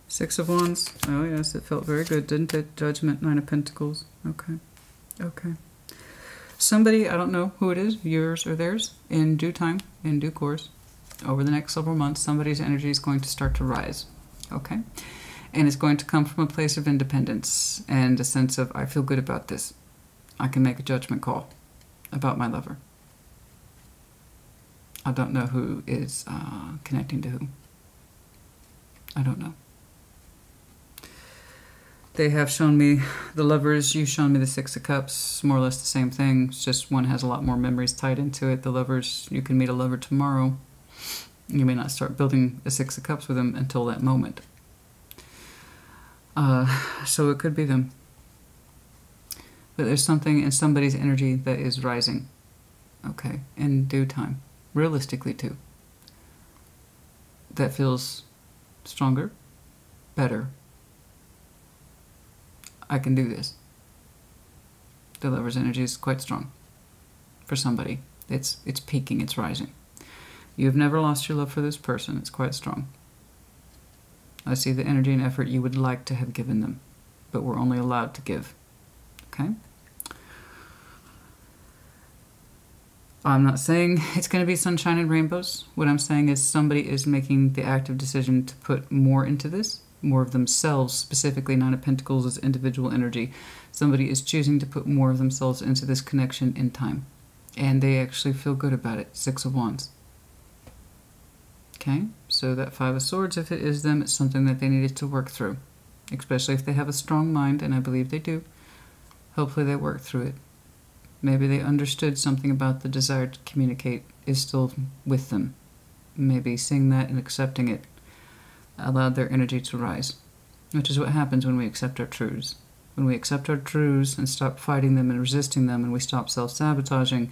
Six of Wands. Oh, yes, it felt very good, didn't it? Judgment, 9 of Pentacles. Okay. Okay. Somebody, I don't know who it is, yours or theirs, in due time, in due course, over the next several months, somebody's energy is going to start to rise. Okay? And it's going to come from a place of independence and a sense of, I feel good about this. I can make a judgment call about my lover. I don't know who is connecting to who. I don't know. They have shown me the Lovers. You've shown me the Six of Cups. More or less the same thing. It's just one has a lot more memories tied into it. The Lovers, you can meet a lover tomorrow. You may not start building a Six of Cups with them until that moment. So it could be them. But there's something in somebody's energy that is rising. Okay, in due time. Realistically, too. That feels stronger, better. I can do this. The Lover's energy is quite strong for somebody. It's peaking, it's rising. You've never lost your love for this person. It's quite strong. I see the energy and effort you would like to have given them, but we're only allowed to give. Okay? I'm not saying it's going to be sunshine and rainbows. What I'm saying is somebody is making the active decision to put more into this, more of themselves, specifically 9 of Pentacles is individual energy. Somebody is choosing to put more of themselves into this connection in time. And they actually feel good about it. 6 of Wands. Okay? So that 5 of Swords, if it is them, it's something that they needed to work through. Especially if they have a strong mind, and I believe they do. Hopefully they work through it. Maybe they understood something about the desire to communicate is still with them. Maybe seeing that and accepting it allowed their energy to rise, which is what happens when we accept our truths. When we accept our truths and stop fighting them and resisting them, and we stop self-sabotaging,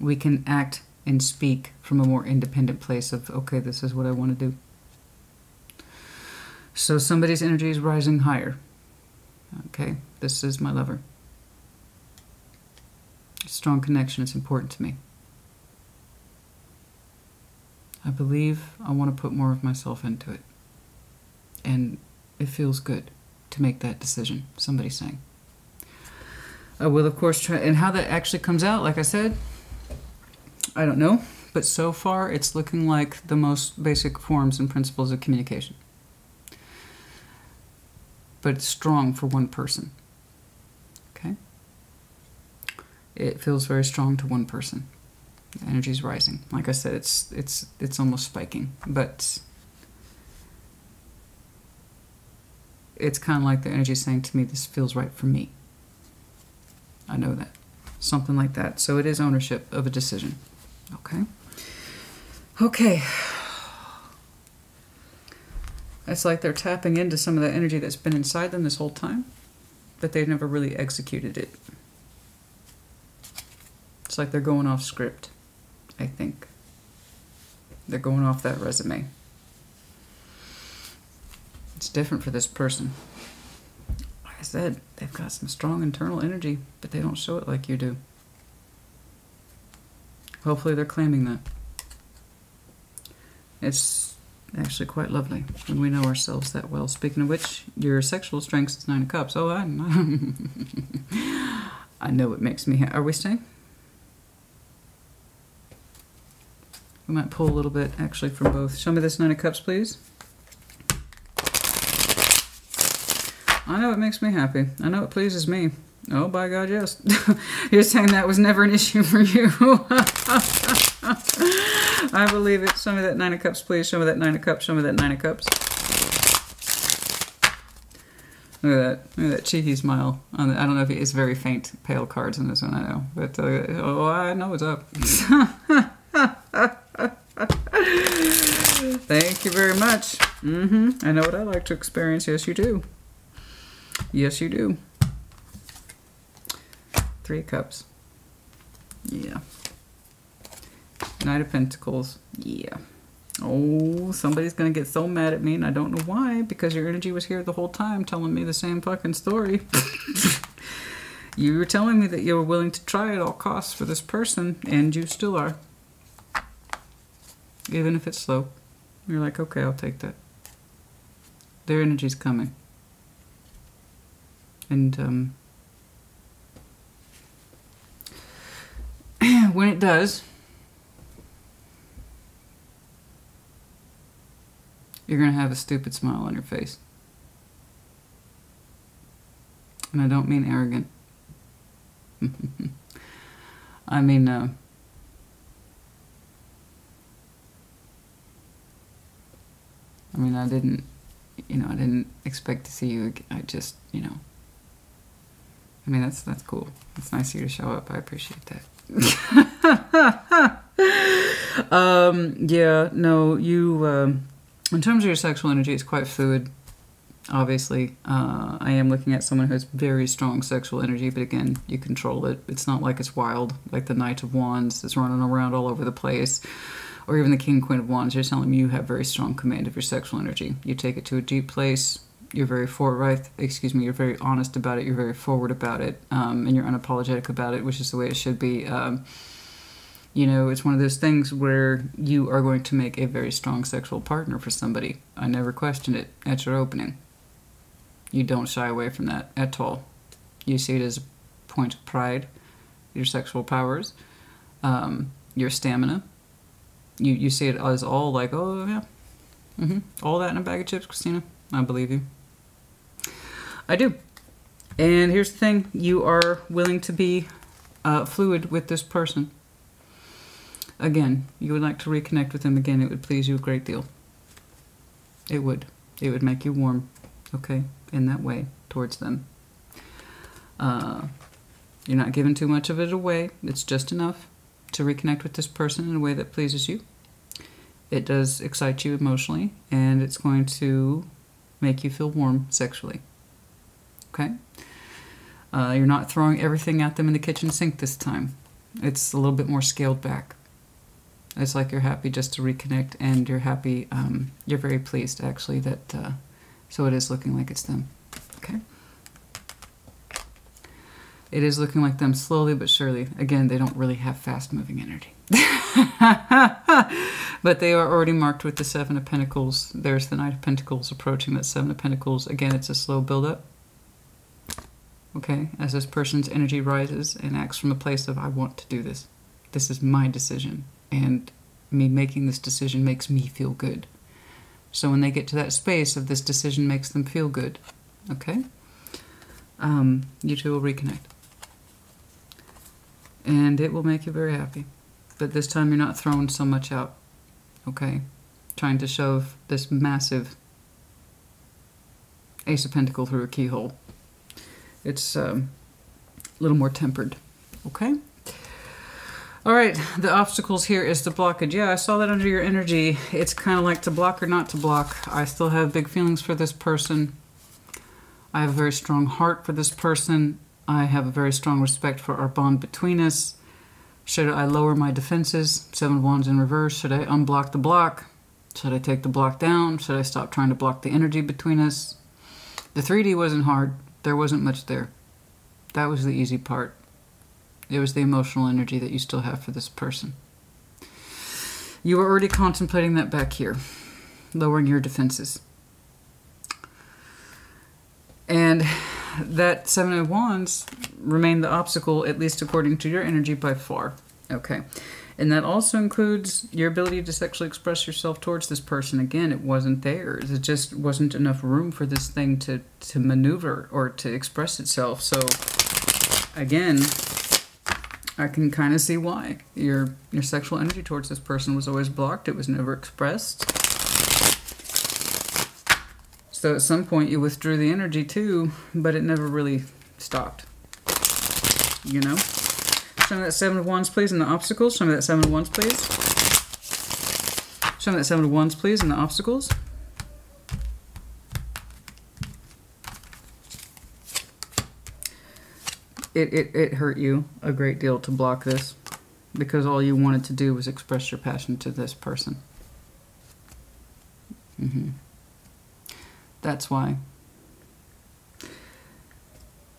we can act and speak from a more independent place of, okay, this is what I want to do. So somebody's energy is rising higher. Okay, this is my lover. Strong connection is important to me. I believe I want to put more of myself into it. And it feels good to make that decision, somebody's saying. I will, of course, try, and how that actually comes out, like I said, I don't know. But so far, it's looking like the most basic forms and principles of communication. But it's strong for one person. Okay? It feels very strong to one person. The energy's rising. Like I said, it's almost spiking, but it's kind of like the energy saying to me, this feels right for me. I know that. Something like that. So it is ownership of a decision. Okay? Okay. It's like they're tapping into some of that energy that's been inside them this whole time, but they've never really executed it. It's like they're going off script, I think. They're going off that resume. It's different for this person. Like I said, they've got some strong internal energy, but they don't show it like you do. Hopefully they're claiming that. It's actually quite lovely when we know ourselves that well. Speaking of which, your sexual strength is 9 of Cups. Oh, I know it makes me happy. Are we staying? We might pull a little bit, actually, from both. Show me this 9 of Cups, please. I know it makes me happy. I know it pleases me. Oh, by God, yes. You're saying that was never an issue for you. I believe it. Show me that Nine of Cups, please. Show me that Nine of Cups. Show me that Nine of Cups. Look at that. Look at that cheeky smile. I don't know if it's very faint, pale cards in this one, I know. But, oh, I know what's up. Thank you very much. I know what I like to experience. Yes, you do. Yes, you do. Three of Cups. Yeah. Knight of Pentacles. Yeah. Oh, somebody's going to get so mad at me, and I don't know why, because your energy was here the whole time telling me the same fucking story. You were telling me that you were willing to try at all costs for this person, and you still are. Even if it's slow. You're like, okay, I'll take that. Their energy's coming. And, when it does, you're going to have a stupid smile on your face. And I don't mean arrogant. I mean, I didn't expect to see you again. I just, I mean, that's cool. It's nice of you to show up. I appreciate that. Yeah, no, you, in terms of your sexual energy, it's quite fluid, obviously. I am looking at someone who has very strong sexual energy, but again, you control it. It's not like it's wild, like the Knight of Wands that's running around all over the place, or even the King, Queen of Wands. You're telling me you have very strong command of your sexual energy. You take it to a deep place. You're very forthright, you're very honest about it, you're very forward about it, and you're unapologetic about it, which is the way it should be. It's one of those things where you are going to make a very strong sexual partner for somebody. I never questioned it at your opening. You don't shy away from that at all. You see it as a point of pride, your sexual powers, your stamina. You see it as all like, oh, yeah, all that in a bag of chips, Christina. I believe you. I do. And here's the thing. You are willing to be fluid with this person. Again, you would like to reconnect with them again. It would please you a great deal. It would. It would make you warm, okay, in that way towards them. You're not giving too much of it away. It's just enough to reconnect with this person in a way that pleases you. It does excite you emotionally, and it's going to make you feel warm sexually. Okay? You're not throwing everything at them in the kitchen sink this time. It's a little bit more scaled back. It's like you're happy just to reconnect, and you're happy, you're very pleased actually that, so it is looking like it's them. Okay? It is looking like them slowly but surely. Again, they don't really have fast-moving energy. But they are already marked with the Seven of Pentacles. There's the Knight of Pentacles approaching that Seven of Pentacles. Again, it's a slow build-up. Okay? As this person's energy rises and acts from a place of, I want to do this. This is my decision. And me making this decision makes me feel good. So when they get to that space of this decision makes them feel good. Okay? You two will reconnect. And it will make you very happy. But this time you're not throwing so much out. Okay? Trying to shove this massive Ace of Pentacles through a keyhole. It's a little more tempered. Okay? Alright, the obstacles here is the blockage. Yeah, I saw that under your energy. It's kind of like to block or not to block. I still have big feelings for this person. I have a very strong heart for this person. I have a very strong respect for our bond between us. Should I lower my defenses? Seven of Wands in reverse. Should I unblock the block? Should I take the block down? Should I stop trying to block the energy between us? The 3D wasn't hard. There wasn't much there. That was the easy part. It was the emotional energy that you still have for this person. You were already contemplating that back here. Lowering your defenses. And that Seven of Wands remained the obstacle, at least according to your energy, by far. Okay. And that also includes your ability to sexually express yourself towards this person. Again, it wasn't there. It just wasn't enough room for this thing to maneuver or to express itself. So again, I can kind of see why. Your sexual energy towards this person was always blocked. It was never expressed. So at some point you withdrew the energy too, but it never really stopped. You know? Show me that Seven of Wands, please, and the obstacles. Show me that Seven of Wands, please. Show me that Seven of Wands, please, and the obstacles. It hurt you a great deal to block this because all you wanted to do was express your passion to this person. That's why.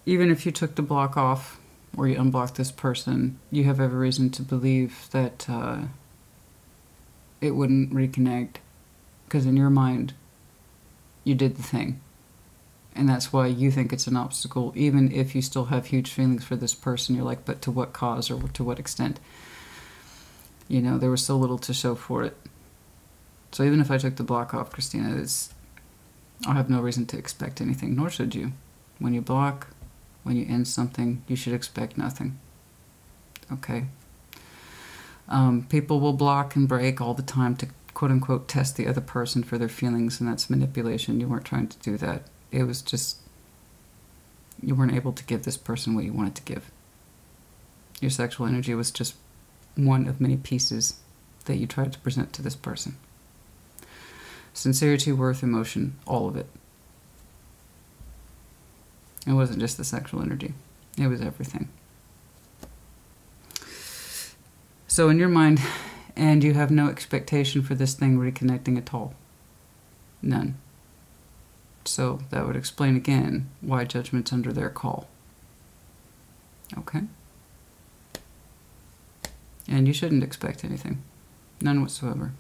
Even if you took the block off or you unblocked this person, you have every reason to believe that it wouldn't reconnect because in your mind, you did the thing. And that's why you think it's an obstacle, even if you still have huge feelings for this person. You're like, but to what cause or to what extent? You know, there was so little to show for it. So even if I took the block off, Christina, I have no reason to expect anything, nor should you. When you block, when you end something, you should expect nothing. Okay? People will block and break all the time to quote-unquote test the other person for their feelings, and that's manipulation. You weren't trying to do that. It was just, you weren't able to give this person what you wanted to give. Your sexual energy was just one of many pieces that you tried to present to this person. Sincerity, worth, emotion, all of it. It wasn't just the sexual energy. It was everything. So in your mind, and you have no expectation for this thing reconnecting at all. None. So that would explain again why judgment's under their call. Okay? And you shouldn't expect anything. None whatsoever.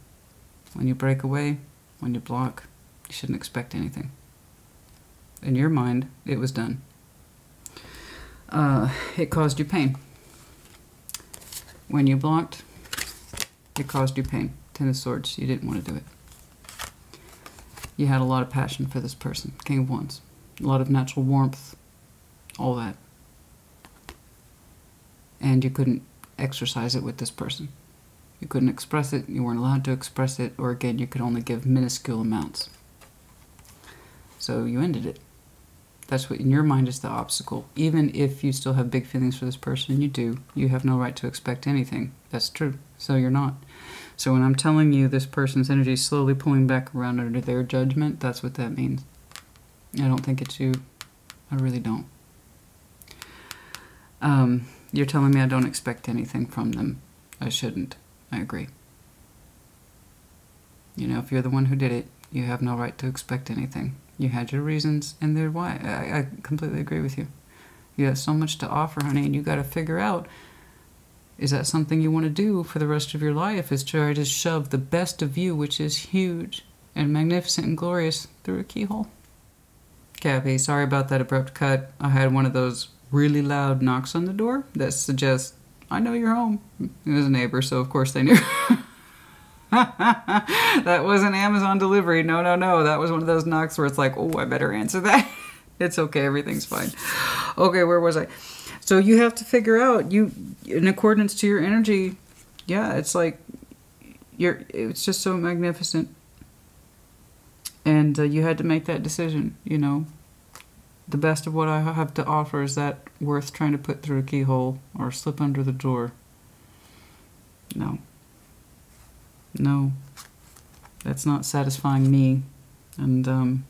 When you break away, when you block, you shouldn't expect anything. In your mind, it was done. It caused you pain. When you blocked, it caused you pain. Ten of Swords, you didn't want to do it. You had a lot of passion for this person. King of Wands. A lot of natural warmth. All that. And you couldn't exercise it with this person. You couldn't express it. You weren't allowed to express it. Or again, you could only give minuscule amounts. So you ended it. That's what in your mind is the obstacle. Even if you still have big feelings for this person, you do. You have no right to expect anything. That's true. So you're not. So when I'm telling you this person's energy is slowly pulling back around under their judgment, that's what that means. I don't think it's you. I really don't. You're telling me I don't expect anything from them. I shouldn't. I agree. You know, if you're the one who did it, you have no right to expect anything. You had your reasons, and they're why. I completely agree with you. You have so much to offer, honey, and you got to figure out, is that something you want to do for the rest of your life, is try to shove the best of you, which is huge and magnificent and glorious, through a keyhole? Cappy, sorry about that abrupt cut. I had one of those really loud knocks on the door that suggests, I know you're home. It was a neighbor, so of course they knew. That wasn't Amazon delivery. No, no, no. That was one of those knocks where it's like, oh, I better answer that. It's okay. Everything's fine. Okay, where was I? So you have to figure out, in accordance to your energy, yeah, it's like, it's just so magnificent. And you had to make that decision, you know. The best of what I have to offer, is that worth trying to put through a keyhole or slip under the door? No. No. That's not satisfying me. And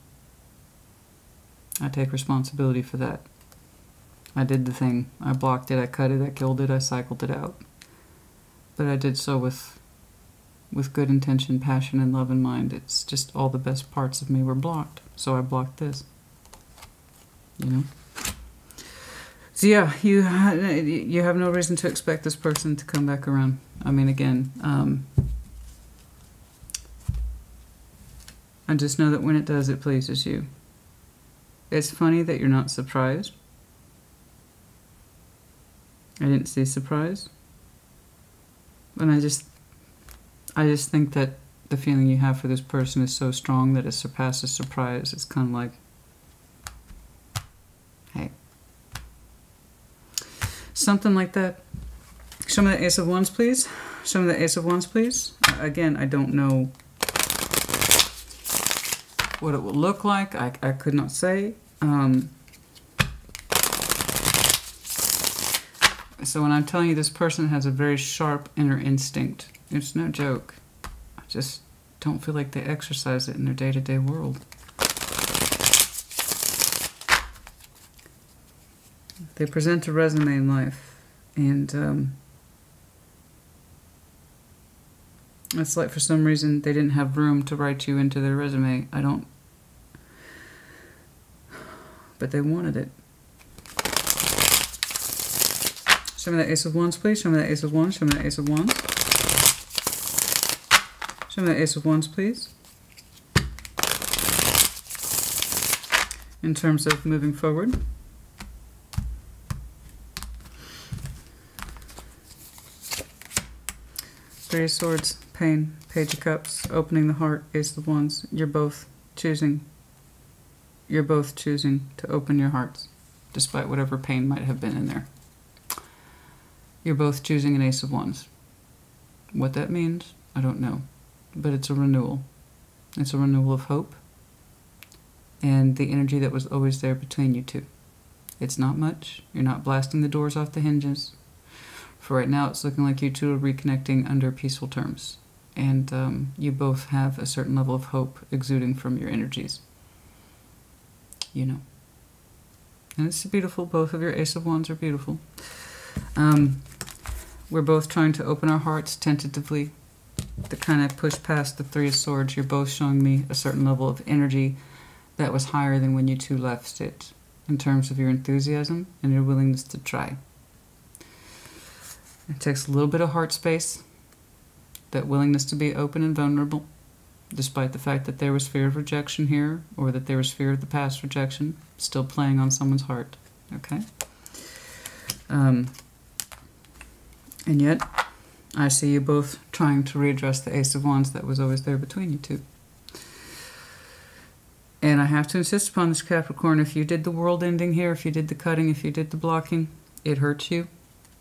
I take responsibility for that. I did the thing. I blocked it, I cut it, I killed it, I cycled it out. But I did so with good intention, passion, and love in mind. It's just all the best parts of me were blocked. So I blocked this. You know? So yeah, you have no reason to expect this person to come back around. I mean, again, I just know that when it does, it pleases you. It's funny that you're not surprised. I didn't see surprise. And I just think that the feeling you have for this person is so strong that it surpasses surprise. It's kind of like, hey. Something like that. Show me the Ace of Wands, please. Show me the Ace of Wands, please. Again, I don't know what it will look like. I could not say. So when I'm telling you this person has a very sharp inner instinct, it's no joke. I just don't feel like they exercise it in their day-to-day world. They present a resume in life, and it's like for some reason they didn't have room to write you into their resume. But they wanted it. Show me the Ace of Wands, please. Show me the Ace of Wands. Show me the Ace of Wands. Show me the Ace of Wands, please. In terms of moving forward. Three of Swords, pain, Page of Cups, opening the heart, Ace of Wands. You're both choosing to open your hearts, despite whatever pain might have been in there. You're both choosing an Ace of Wands. What that means, I don't know. But it's a renewal. It's a renewal of hope and the energy that was always there between you two. It's not much. You're not blasting the doors off the hinges. For right now, it's looking like you two are reconnecting under peaceful terms. And you both have a certain level of hope exuding from your energies. You know. And it's beautiful. Both of your Ace of Wands are beautiful. We're both trying to open our hearts tentatively to kind of push past the Three of Swords. You're both showing me a certain level of energy that was higher than when you two left it, in terms of your enthusiasm and your willingness to try. It takes a little bit of heart space, that willingness to be open and vulnerable, despite the fact that there was fear of rejection here, or that there was fear of the past rejection, still playing on someone's heart. Okay? And yet, I see you both trying to readdress the Ace of Wands that was always there between you two. And I have to insist upon this, Capricorn. If you did the world ending here, if you did the cutting, if you did the blocking, it hurts you.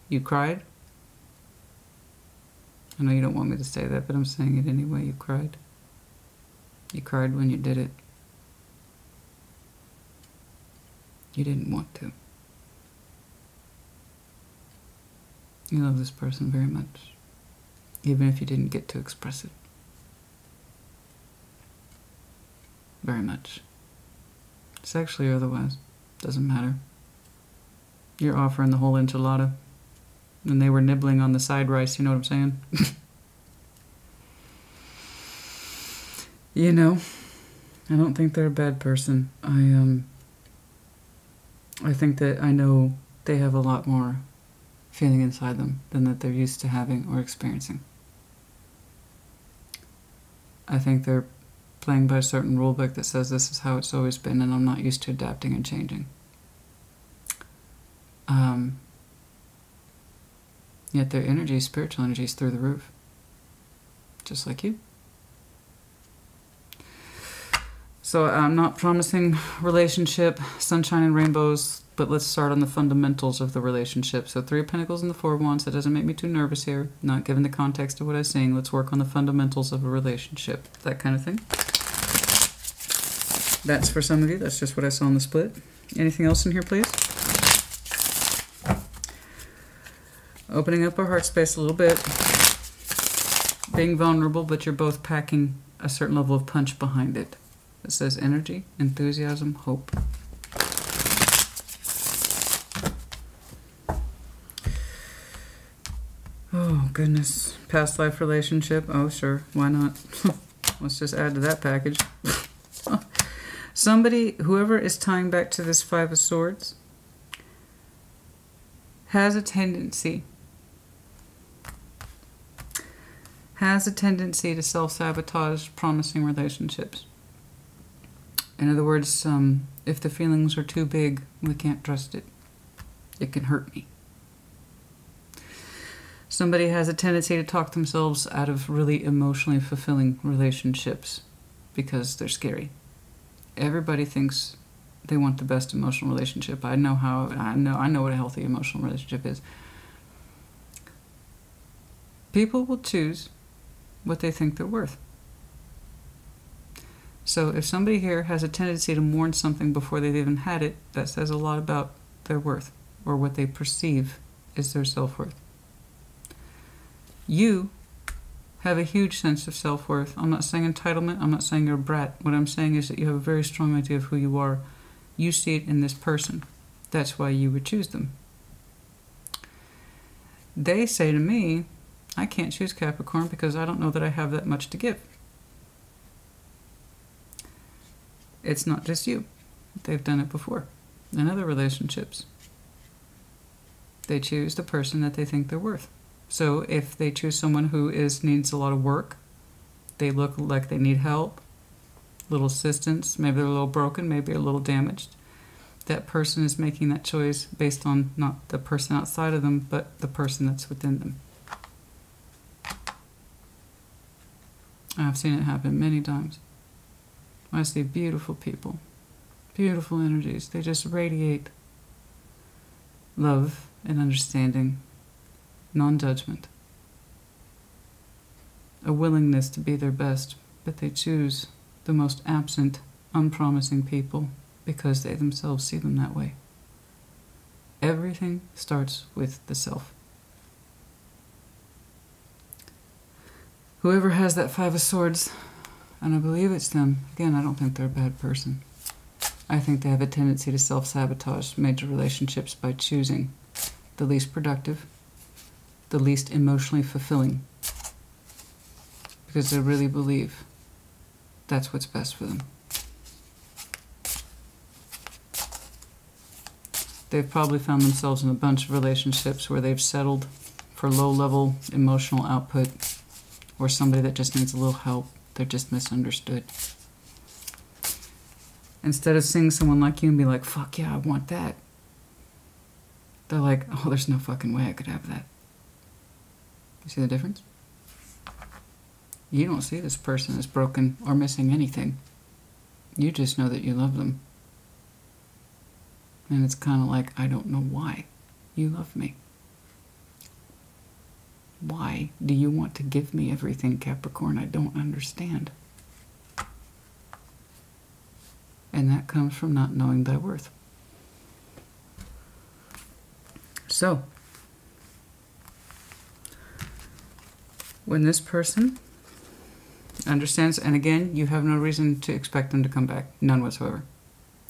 You cried. I know you don't want me to say that, but I'm saying it anyway. You cried. You cried when you did it. You didn't want to. You love this person very much, even if you didn't get to express it. Very much. Sexually or otherwise, doesn't matter. You're offering the whole enchilada, and they were nibbling on the side rice, you know what I'm saying? You know, I don't think they're a bad person. I think that I know they have a lot more feeling inside them than that they're used to having or experiencing. I think they're playing by a certain rule book that says this is how it's always been, and I'm not used to adapting and changing. Yet their energy, spiritual energy, is through the roof. Just like you. So I'm not promising relationship, sunshine and rainbows, but let's start on the fundamentals of the relationship. So Three of Pentacles and the Four of Wands. That doesn't make me too nervous here. Not given the context of what I'm saying. Let's work on the fundamentals of a relationship. That kind of thing. That's for some of you. That's just what I saw in the split. Anything else in here, please? Opening up our heart space a little bit. Being vulnerable, but you're both packing a certain level of punch behind it. It says energy, enthusiasm, hope. Oh, goodness. Past life relationship. Oh, sure. Why not? Let's just add to that package. Somebody, whoever is tying back to this Five of Swords, has a tendency to self-sabotage promising relationships. In other words, if the feelings are too big, we can't trust it. It can hurt me. Somebody has a tendency to talk themselves out of really emotionally fulfilling relationships because they're scary. Everybody thinks they want the best emotional relationship. I know what a healthy emotional relationship is. People will choose what they think they're worth. So if somebody here has a tendency to mourn something before they've even had it, that says a lot about their worth, or what they perceive is their self-worth. You have a huge sense of self-worth. I'm not saying entitlement. I'm not saying you're a brat. What I'm saying is that you have a very strong idea of who you are. You see it in this person. That's why you would choose them. They say to me, I can't choose Capricorn because I don't know that I have that much to give. It's not just you. They've done it before in other relationships. They choose the person that they think they're worth. So if they choose someone who needs a lot of work, they look like they need help, little assistance, maybe they're a little broken, maybe a little damaged, that person is making that choice based on not the person outside of them, but the person that's within them. I've seen it happen many times. I see beautiful people, beautiful energies. They just radiate love and understanding, non-judgment, a willingness to be their best, but they choose the most absent, unpromising people because they themselves see them that way. Everything starts with the self. Whoever has that Five of Swords, and I believe it's them, again, I don't think they're a bad person. I think they have a tendency to self-sabotage major relationships by choosing the least productive, the least emotionally fulfilling, because they really believe that's what's best for them. They've probably found themselves in a bunch of relationships where they've settled for low-level emotional output, or somebody that just needs a little help. They're just misunderstood. Instead of seeing someone like you and be like, fuck yeah, I want that, they're like, oh, there's no fucking way I could have that. You see the difference? You don't see this person as broken or missing anything. You just know that you love them. And it's kind of like, I don't know why you love me. Why do you want to give me everything, Capricorn? I don't understand. And that comes from not knowing thy worth. So, when this person understands, and again, you have no reason to expect them to come back. None whatsoever.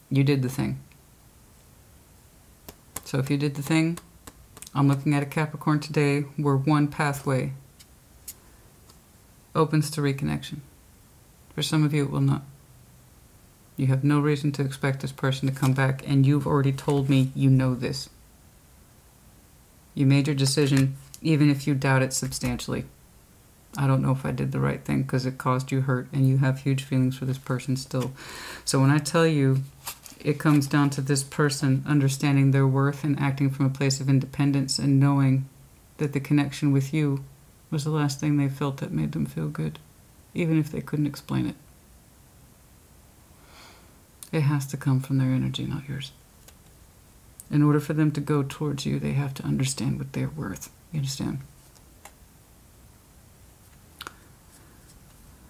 You did the thing. So if you did the thing, I'm looking at a Capricorn today where one pathway opens to reconnection. For some of you, it will not. You have no reason to expect this person to come back, and you've already told me you know this. You made your decision, even if you doubt it substantially. I don't know if I did the right thing because it caused you hurt, and you have huge feelings for this person still. So when I tell you, it comes down to this person understanding their worth and acting from a place of independence and knowing that the connection with you was the last thing they felt that made them feel good, even if they couldn't explain it. It has to come from their energy, not yours. In order for them to go towards you, they have to understand what they're worth. You understand?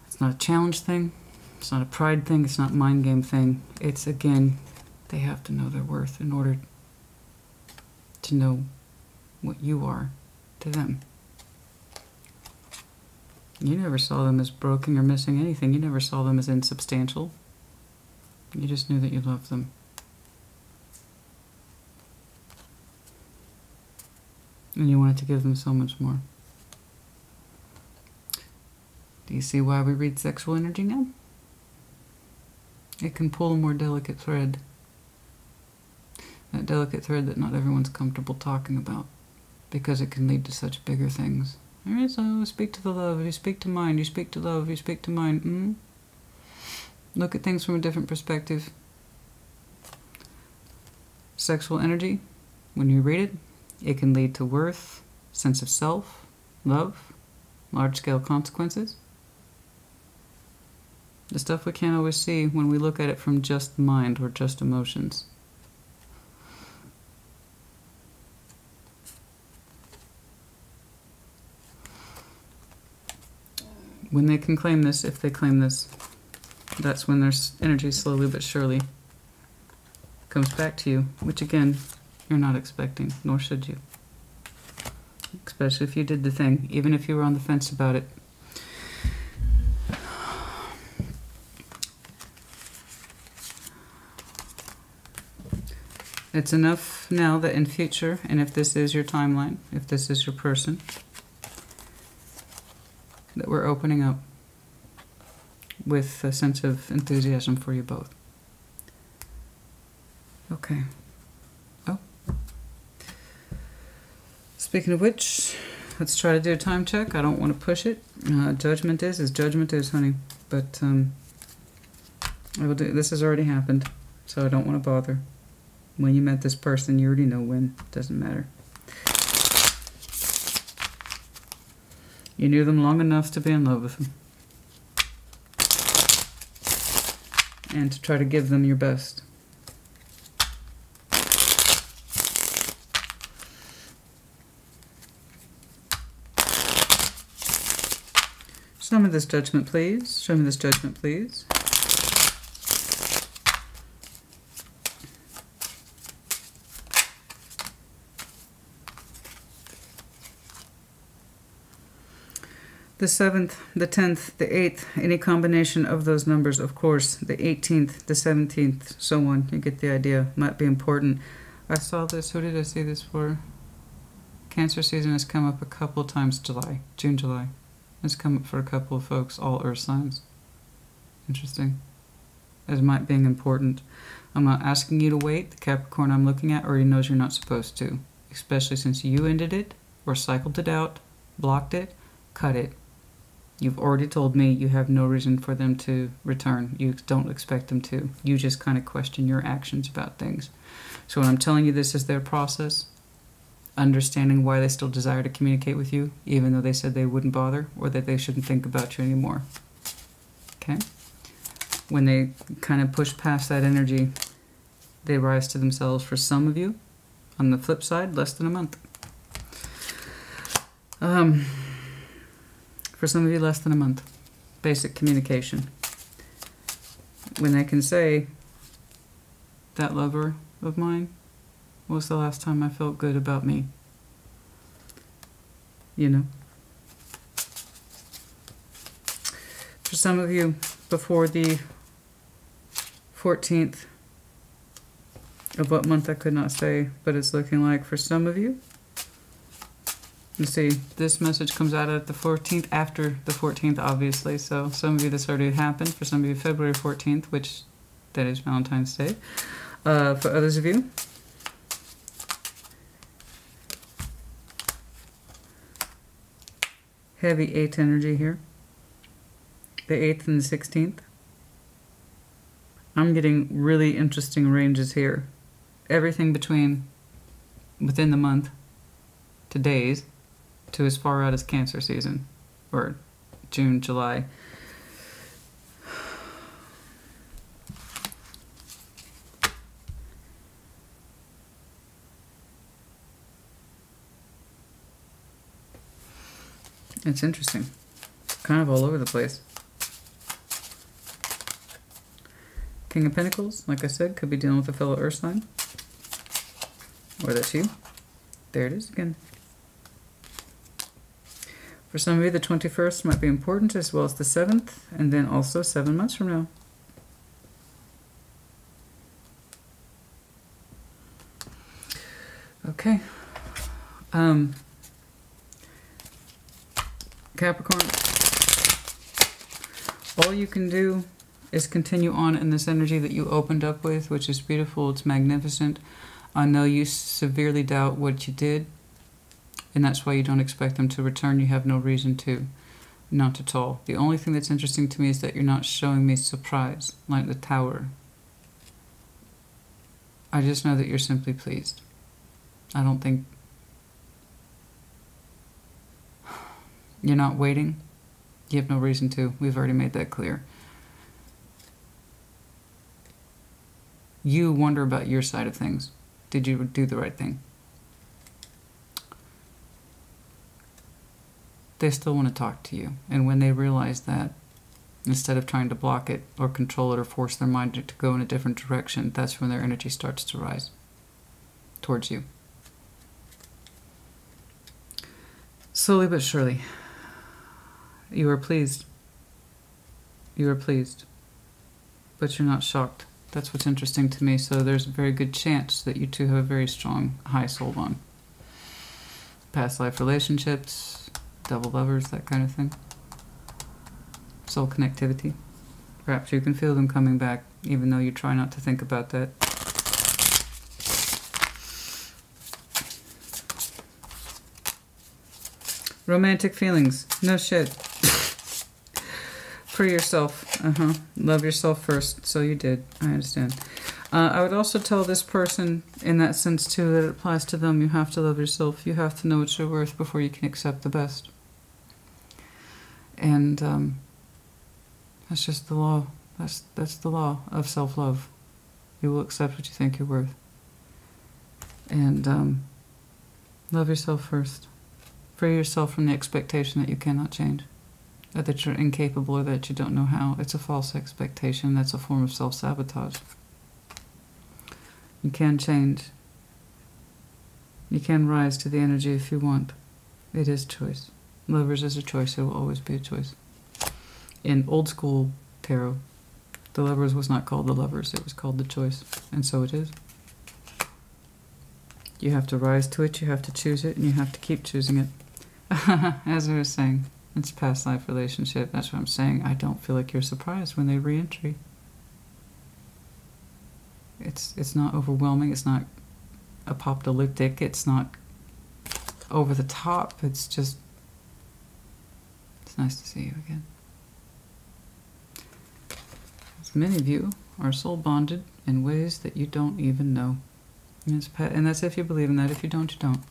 It's not a challenge thing. It's not a pride thing. It's not a mind game thing. It's, again, they have to know their worth in order to know what you are to them. You never saw them as broken or missing anything. You never saw them as insubstantial. You just knew that you loved them. And you wanted to give them so much more. Do you see why we read sexual energy now? It can pull a more delicate thread. That delicate thread that not everyone's comfortable talking about, because it can lead to such bigger things. Alright, so speak to the love, you speak to mind, you speak to love, you speak to mind. Look at things from a different perspective. Sexual energy, when you read it, it can lead to worth, sense of self, love, large-scale consequences. The stuff we can't always see when we look at it from just the mind or just emotions. When they can claim this, if they claim this, that's when their energy slowly but surely comes back to you, which again, you're not expecting, nor should you. Especially if you did the thing, even if you were on the fence about it. It's enough now that in future, and if this is your timeline, if this is your person, that we're opening up with a sense of enthusiasm for you both. Okay. Oh. Speaking of which, let's try to do a time check. I don't want to push it. Judgment is as judgment is, honey. But I will do. This has already happened, so I don't want to bother. When you met this person, you already know when. Doesn't matter. You knew them long enough to be in love with them. And to try to give them your best. Show me this judgment, please. Show me this judgment, please. The 7th, the 10th, the 8th, any combination of those numbers, of course, the 18th, the 17th, so on. You get the idea. Might be important. I saw this. Who did I see this for? Cancer season has come up a couple times. June, July. It's come up for a couple of folks, all earth signs. Interesting. As might being important. I'm not asking you to wait. The Capricorn I'm looking at already knows you're not supposed to. Especially since you ended it, or cycled it out, blocked it, cut it. You've already told me you have no reason for them to return. You don't expect them to. You just kind of question your actions about things. So when I'm telling you this is their process, understanding why they still desire to communicate with you, even though they said they wouldn't bother, or that they shouldn't think about you anymore. Okay? When they kind of push past that energy, they rise to themselves for some of you. On the flip side, less than a month. For some of you, less than a month. Basic communication. When they can say, that lover of mine was the last time I felt good about me. You know. For some of you, before the 14th of what month I could not say, but it's looking like for some of you. Let's see, this message comes out at the 14th, after the 14th, obviously. So some of you, this already happened. For some of you, February 14th, which that is Valentine's Day. For others of you, heavy 8 energy here. The 8th and the 16th. I'm getting really interesting ranges here. Everything between within the month to days to as far out as Cancer season, or June, July. It's interesting. Kind of all over the place. King of Pentacles, like I said, could be dealing with a fellow earth sign. Or that's you. There it is again. For some of you, the 21st might be important, as well as the 7th, and then also 7 months from now. Okay. Capricorn, all you can do is continue on in this energy that you opened up with, which is beautiful, it's magnificent. I know you severely doubt what you did, and that's why you don't expect them to return. You have no reason to. Not at all. The only thing that's interesting to me is that you're not showing me surprise, like the Tower. I just know that you're simply pleased. I don't think... You're not waiting. You have no reason to. We've already made that clear. You wonder about your side of things. Did you do the right thing? They still want to talk to you. And when they realize that, instead of trying to block it or control it or force their mind to go in a different direction, that's when their energy starts to rise towards you. Slowly but surely, you are pleased. You are pleased. But you're not shocked. That's what's interesting to me. So there's a very good chance that you two have a very strong, high soul bond. Past life relationships, double lovers, that kind of thing. Soul connectivity. Perhaps you can feel them coming back, even though you try not to think about that. Romantic feelings. No shit. For yourself. Love yourself first. So you did. I understand. I would also tell this person in that sense too that it applies to them. You have to love yourself. You have to know what you're worth before you can accept the best. And that's just the law. That's the law of self-love. You will accept what you think you're worth. And love yourself first. Free yourself from the expectation that you cannot change. Or that you're incapable, or that you don't know how. It's a false expectation. That's a form of self-sabotage. You can change. You can rise to the energy if you want. It is choice. Lovers is a choice. It will always be a choice. In old school tarot, the lovers was not called the lovers. It was called the choice. And so it is. You have to rise to it. You have to choose it. And you have to keep choosing it. As I was saying, it's past life relationship. That's what I'm saying. I don't feel like you're surprised when they re-entry. It's not overwhelming. It's not apocalyptic. It's not over the top. It's just, it's nice to see you again. As many of you are soul bonded in ways that you don't even know. And that's if you believe in that. If you don't, you don't.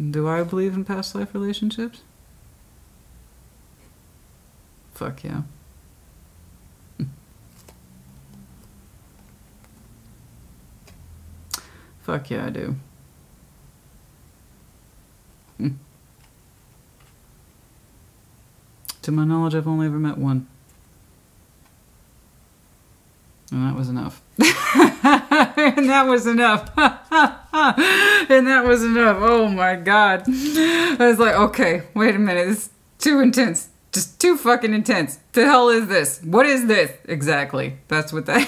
Do I believe in past life relationships? Fuck yeah. Fuck yeah, I do. To my knowledge, I've only ever met one. And that was enough. And that was enough. And that was enough. Oh my God. I was like, okay, wait a minute. This is too intense. Just too fucking intense. The hell is this? What is this? Exactly. That's what that.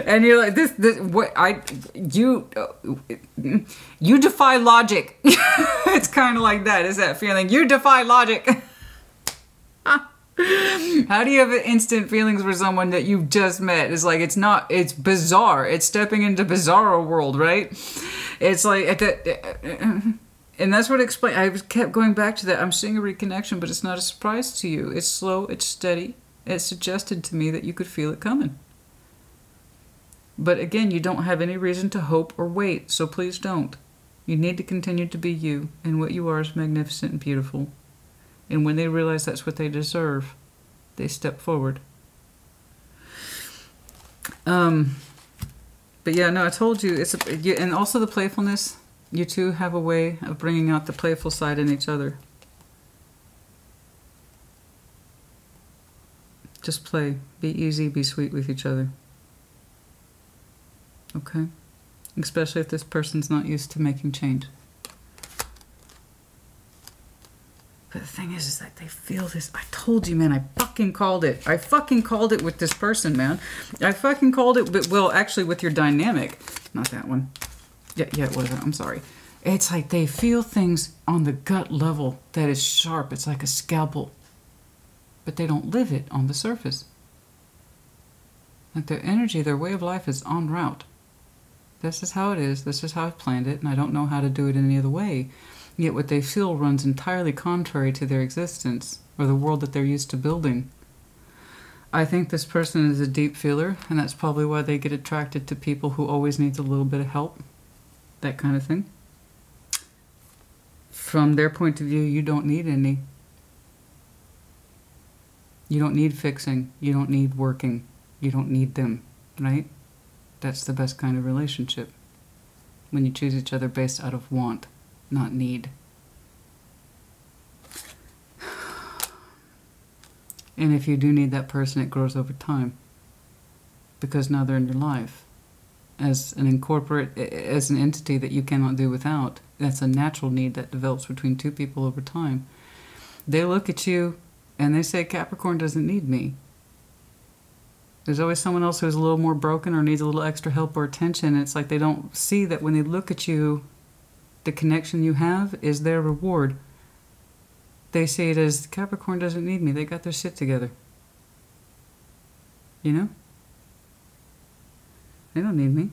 And you're like, you defy logic. It's kind of like that. Is that feeling? You defy logic. How do you have instant feelings for someone that you've just met? It's like, it's bizarre. It's stepping into bizarro world, right? It's like, and that's what I kept going back to that. I'm seeing a reconnection, but it's not a surprise to you. It's slow, it's steady. It suggested to me that you could feel it coming. But again, you don't have any reason to hope or wait, so please don't. You need to continue to be you, and what you are is magnificent and beautiful. And when they realize that's what they deserve, they step forward. But yeah, no, I told you, and also the playfulness. You two have a way of bringing out the playful side in each other. Just play. Be easy, be sweet with each other. Okay? Especially if this person's not used to making change. But the thing is that they feel this. I told you, man. I fucking called it. I fucking called it with this person, man. I fucking called it, but, well, actually with your dynamic. Not that one. Yeah, it was. I'm sorry. It's like they feel things on the gut level that is sharp. It's like a scalpel. But they don't live it on the surface. Like their energy, their way of life is en route. This is how it is. This is how I've planned it. And I don't know how to do it any other way. Yet what they feel runs entirely contrary to their existence or the world that they're used to building. I think this person is a deep feeler, and that's probably why they get attracted to people who always need a little bit of help. That kind of thing. From their point of view, you don't need any. You don't need fixing. You don't need working. You don't need them, right? That's the best kind of relationship. When you choose each other based out of want, not need. And if you do need that person, it grows over time. Because now they're in your life. As an as an entity that you cannot do without. That's a natural need that develops between two people over time. They look at you and they say, Capricorn doesn't need me. There's always someone else who's a little more broken or needs a little extra help or attention. It's like they don't see that when they look at you, the connection you have is their reward. They see it as, Capricorn doesn't need me. They got their shit together. You know? They don't need me.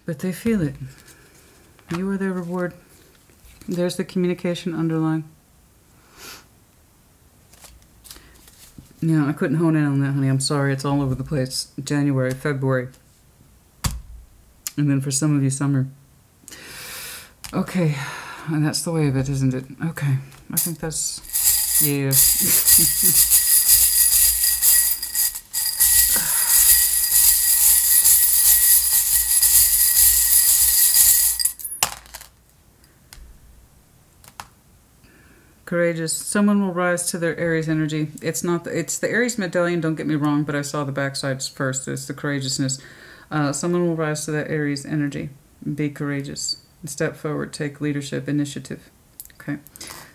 But they feel it. You are their reward. There's the communication underlying. Yeah, I couldn't hone in on that, honey. I'm sorry. It's all over the place. January, February. And then for some of you, summer. Okay. And that's the way of it, isn't it? Okay. I think that's... Yeah. Courageous. Someone will rise to their Aries energy. It's not. It's the Aries medallion. Don't get me wrong, but I saw the backsides first. It's the courageousness. Someone will rise to that Aries energy. Be courageous. Step forward. Take leadership. Initiative. Okay.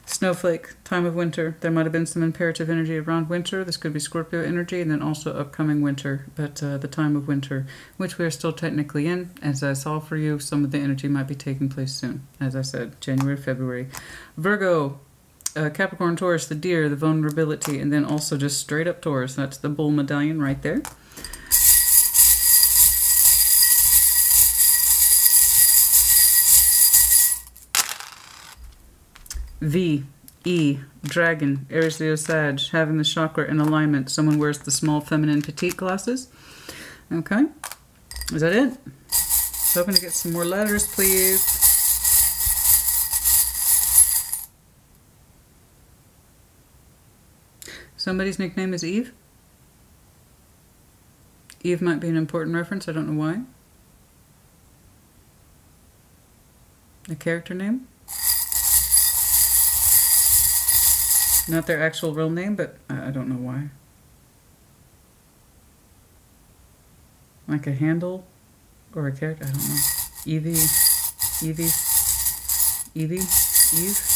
Snowflake. Time of winter. There might have been some imperative energy around winter. This could be Scorpio energy, and then also upcoming winter. But the time of winter, which we are still technically in, as I saw for you, some of the energy might be taking place soon. As I said, January, February. Virgo. Capricorn, Taurus, the deer, the vulnerability, and then also just straight up Taurus. That's the bull medallion right there. V, E, dragon, Aries, Leo, Sag, having the chakra in alignment. Someone wears the small feminine petite glasses. Okay. Is that it? Hoping to get some more letters, please. Somebody's nickname is Eve. Eve might be an important reference. I don't know why. A character name. Not their actual real name, but I don't know why. Like a handle or a character. I don't know. Evie. Evie. Evie. Eve.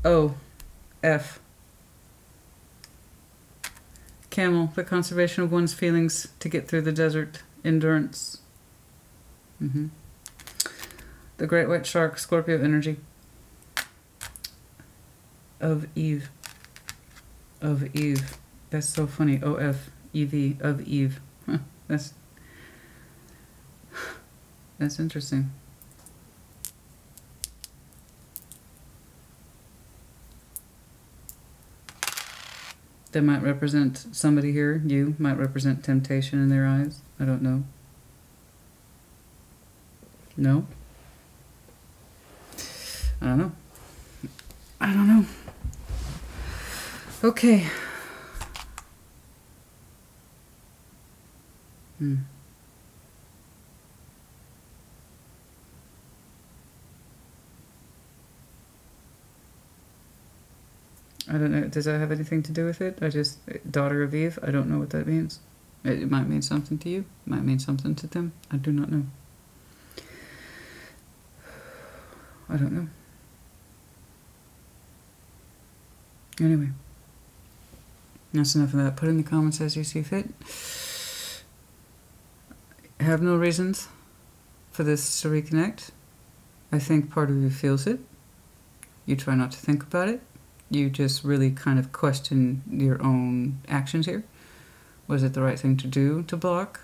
O, F. Camel, the conservation of one's feelings to get through the desert. Endurance. The great white shark, Scorpio energy. Of Eve. Of Eve. That's so funny. O-F, E-V, of Eve. Huh, that's interesting. That might represent somebody here. You might represent temptation in their eyes. I don't know. No? I don't know. I don't know. Okay. I don't know. Does that have anything to do with it? Daughter of Eve, I don't know what that means. It might mean something to you. It might mean something to them. I do not know. I don't know. Anyway. That's enough of that. Put in the comments as you see fit. I have no reasons for this to reconnect. I think part of you feels it. You try not to think about it. You just really kind of question your own actions here. Was it the right thing to do to block?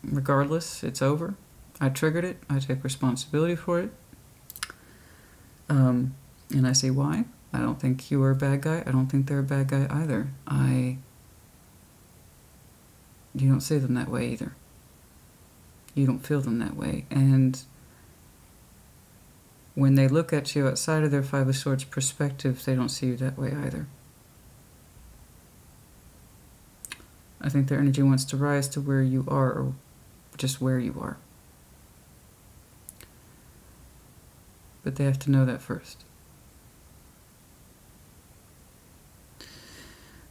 Regardless, it's over. I triggered it. I take responsibility for it. And I say why. I don't think you are a bad guy. I don't think they're a bad guy either. You don't see them that way either. You don't feel them that way. And when they look at you outside of their Five of Swords perspective, they don't see you that way either. I think their energy wants to rise to where you are, or just where you are. But they have to know that first.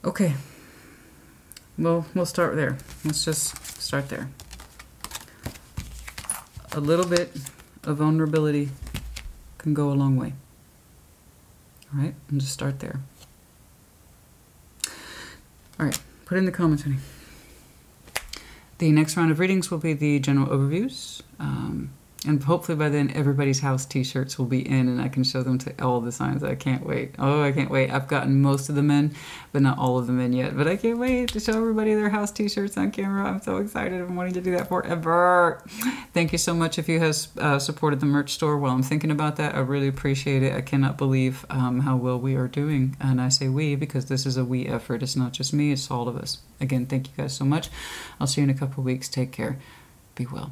Okay. Well, we'll start there. Let's just start there. A little bit of vulnerability can go a long way. All right, and just start there. All right, put in the comments, honey. The next round of readings will be the general overviews. And hopefully by then everybody's house t-shirts will be in and I can show them to all the signs. I can't wait. Oh, I can't wait. I've gotten most of them in, but not all of them in yet. But I can't wait to show everybody their house t-shirts on camera. I'm so excited. I've been wanting to do that forever. Thank you so much if you have supported the merch store while I'm thinking about that. I really appreciate it. I cannot believe how well we are doing. And I say we because this is a we effort. It's not just me. It's all of us. Again, thank you guys so much. I'll see you in a couple of weeks. Take care. Be well.